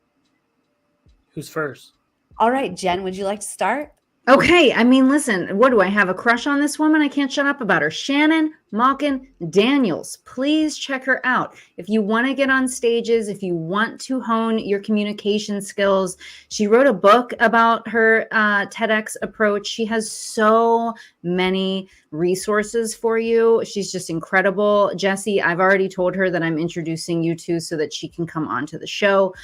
Speaker 4: Who's first?
Speaker 2: All right, Jenn, would you like to start?
Speaker 3: Okay, I mean, listen, what do I have a crush on this woman? I can't shut up about her. Shannon Malkin-Daniels. Please check her out. If you want to get on stages, if you want to hone your communication skills, she wrote a book about her TEDx approach. She has so many resources for you. She's just incredible. Jesse, I've already told her that I'm introducing you to so that she can come onto the show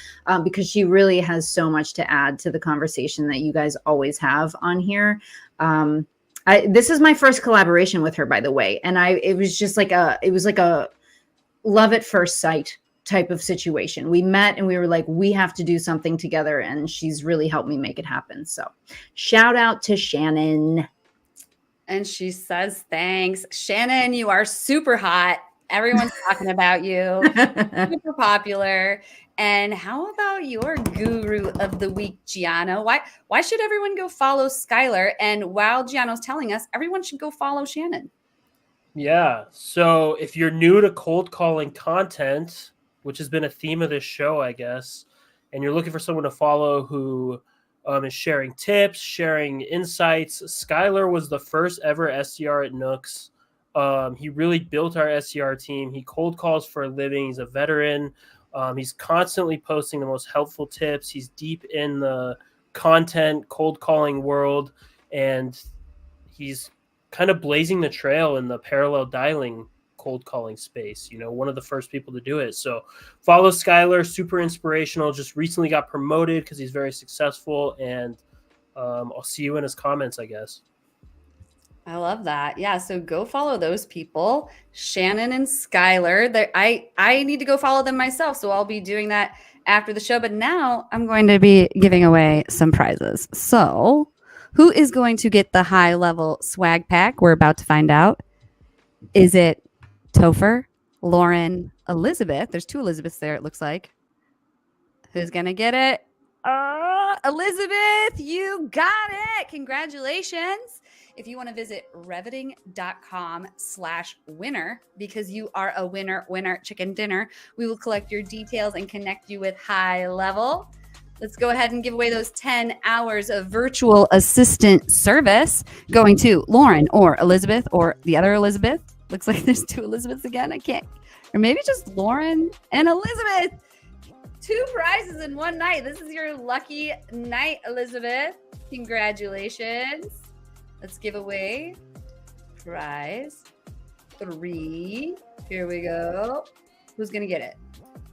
Speaker 3: because she really has so much to add to the conversation that you guys always have on here. This is my first collaboration with her, by the way. And it was like a love at first sight type of situation. We met and we were like, we have to do something together. And she's really helped me make it happen. So shout out to Shannon.
Speaker 2: And she says, thanks. Shannon, you are super hot. Everyone's talking about you. Super popular. And how about your guru of the week, Gianno? Why should everyone go follow Skylar? And while Gianno's telling us, everyone should go follow Shannon.
Speaker 4: Yeah. So if you're new to cold calling content, which has been a theme of this show, I guess, and you're looking for someone to follow who is sharing tips, sharing insights, Skylar was the first ever SDR at Nooks. He really built our SDR team. He cold calls for a living. He's a veteran. He's constantly posting the most helpful tips. He's deep in the content cold calling world, and he's kind of blazing the trail in the parallel dialing cold calling space, one of the first people to do it. So follow Skylar, super inspirational, just recently got promoted because he's very successful, and I'll see you in his comments, I guess.
Speaker 2: I love that. Yeah. So go follow those people, Shannon and Skylar. I need to go follow them myself. So I'll be doing that after the show. But now I'm going to be giving away some prizes. So who is going to get the high level swag pack? We're about to find out. Is it Topher, Lauren, Elizabeth? There's 2 Elizabeths there, it looks like. Who's going to get it? Elizabeth, you got it. Congratulations. If you want to visit reveting.com/winner, because you are a winner chicken dinner, we will collect your details and connect you with High Level. Let's go ahead and give away those 10 hours of virtual assistant service going to Lauren or Elizabeth or the other Elizabeth. Looks like there's 2 Elizabeths again. I can't. Or maybe just Lauren and Elizabeth. 2 prizes in one night. This is your lucky night, Elizabeth. Congratulations. Let's give away prize 3. Here we go. Who's going to get it?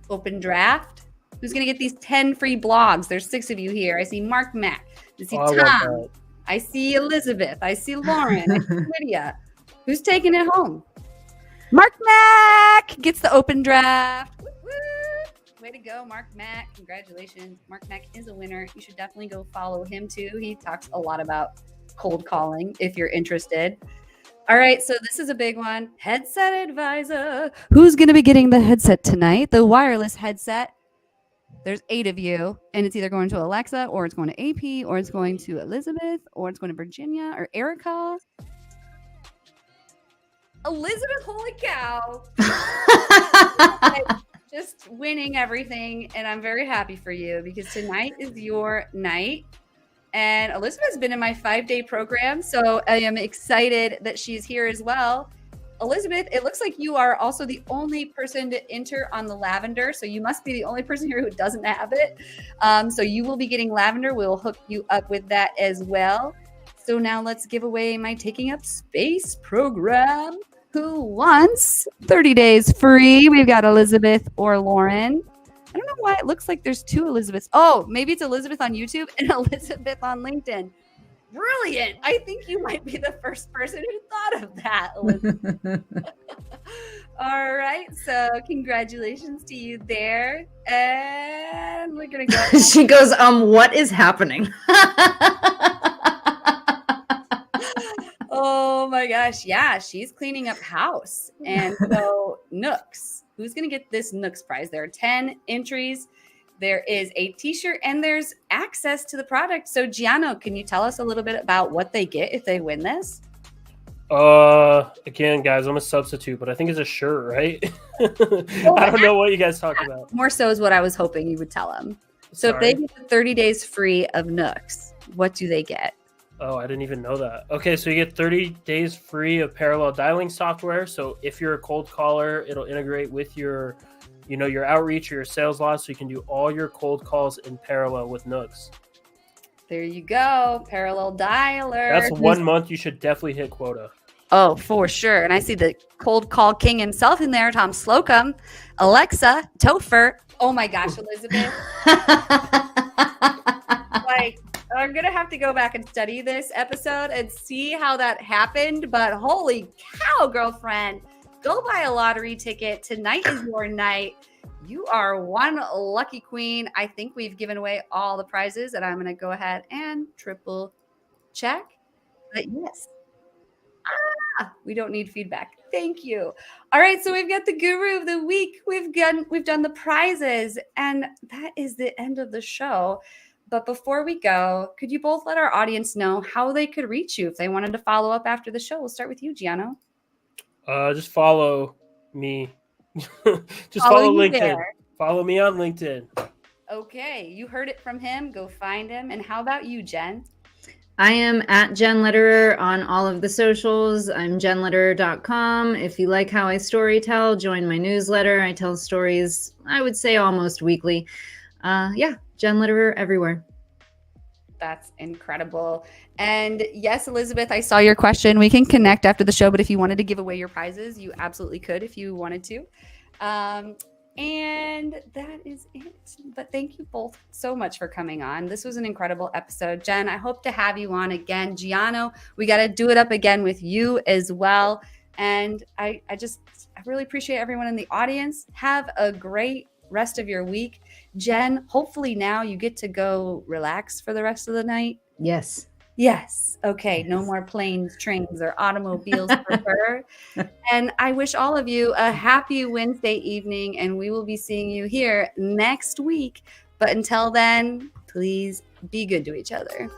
Speaker 2: Open draft. Who's going to get these 10 free blogs? There's 6 of you here. I see Mark Mack. I see Tom. I see Elizabeth. I see Lauren. I see Lydia. Who's taking it home? Mark Mack gets the open draft. Woo, woo. Way to go, Mark Mack. Congratulations. Mark Mack is a winner. You should definitely go follow him too. He talks a lot about cold calling if you're interested. All right, so this is a big one. Headset advisor. Who's going to be getting the headset tonight? The wireless headset. There's 8 of you, and it's either going to Alexa, or it's going to AP, or it's going to Elizabeth, or it's going to Virginia, or Erica. Elizabeth, holy cow. Like, just winning everything, and I'm very happy for you because tonight is your night. And Elizabeth's been in my 5-day program, so I am excited that she's here as well. Elizabeth, it looks like you are also the only person to enter on the lavender, so you must be the only person here who doesn't have it. So you will be getting lavender. We'll hook you up with that as well. So now let's give away my Taking Up Space program. Who wants 30 days free? We've got Elizabeth or Lauren. I don't know why it looks like there's 2 Elizabeths. Oh, maybe it's Elizabeth on YouTube and Elizabeth on LinkedIn. Brilliant. I think you might be the first person who thought of that, Elizabeth. All right. So congratulations to you there. And we're going to go.
Speaker 3: She goes, what is happening?
Speaker 2: Oh my gosh. Yeah, she's cleaning up house. And so Nooks, who's going to get this Nooks prize? There are 10 entries. There is a t-shirt and there's access to the product. So Giano, can you tell us a little bit about what they get if they win this?
Speaker 4: Again, guys, I'm a substitute, but I think it's a shirt, right? I don't know what you guys talk about.
Speaker 2: More so is what I was hoping you would tell them. So
Speaker 4: Sorry.
Speaker 2: if they get 30 days free of Nooks, what do they get?
Speaker 4: Oh, I didn't even know that. Okay, so you get 30 days free of parallel dialing software. So if you're a cold caller, it'll integrate with your your outreach or your sales loss, so you can do all your cold calls in parallel with Nooks.
Speaker 2: There you go. Parallel dialer.
Speaker 4: That's 1 month. You should definitely hit quota.
Speaker 2: Oh, for sure. And I see the cold call king himself in there, Tom Slocum, Alexa, Topher. Oh my gosh, Elizabeth. Like, I'm going to have to go back and study this episode and see how that happened. But holy cow, girlfriend. Go buy a lottery ticket. Tonight is your night. You are one lucky queen. I think we've given away all the prizes, and I'm going to go ahead and triple check. But yes. We don't need feedback. Thank you. All right, so we've got the guru of the week. We've done the prizes, and that is the end of the show. But before we go, could you both let our audience know how they could reach you if they wanted to follow up after the show? We'll start with you, Giano.
Speaker 4: Just follow me. Just follow LinkedIn.
Speaker 2: There.
Speaker 4: Follow me on LinkedIn.
Speaker 2: Okay, you heard it from him. Go find him. And how about you, Jen?
Speaker 3: I am at Jenn Lederer on all of the socials. I'm jennlederer.com. If you like how I storytell, join my newsletter. I tell stories, I would say almost weekly. Jenn Lederer everywhere.
Speaker 2: That's incredible. And yes, Elizabeth, I saw your question. We can connect after the show, but if you wanted to give away your prizes, you absolutely could if you wanted to. And that is it. But thank you both so much for coming on. This was an incredible episode. Jen, I hope to have you on again. Giano, we got to do it up again with you as well. And I really appreciate everyone in the audience. Have a great rest of your week. Jen, hopefully now you get to go relax for the rest of the night.
Speaker 3: Yes.
Speaker 2: Yes. Okay. No more planes, trains, or automobiles for her. And I wish all of you a happy Wednesday evening, and we will be seeing you here next week. But until then, please be good to each other.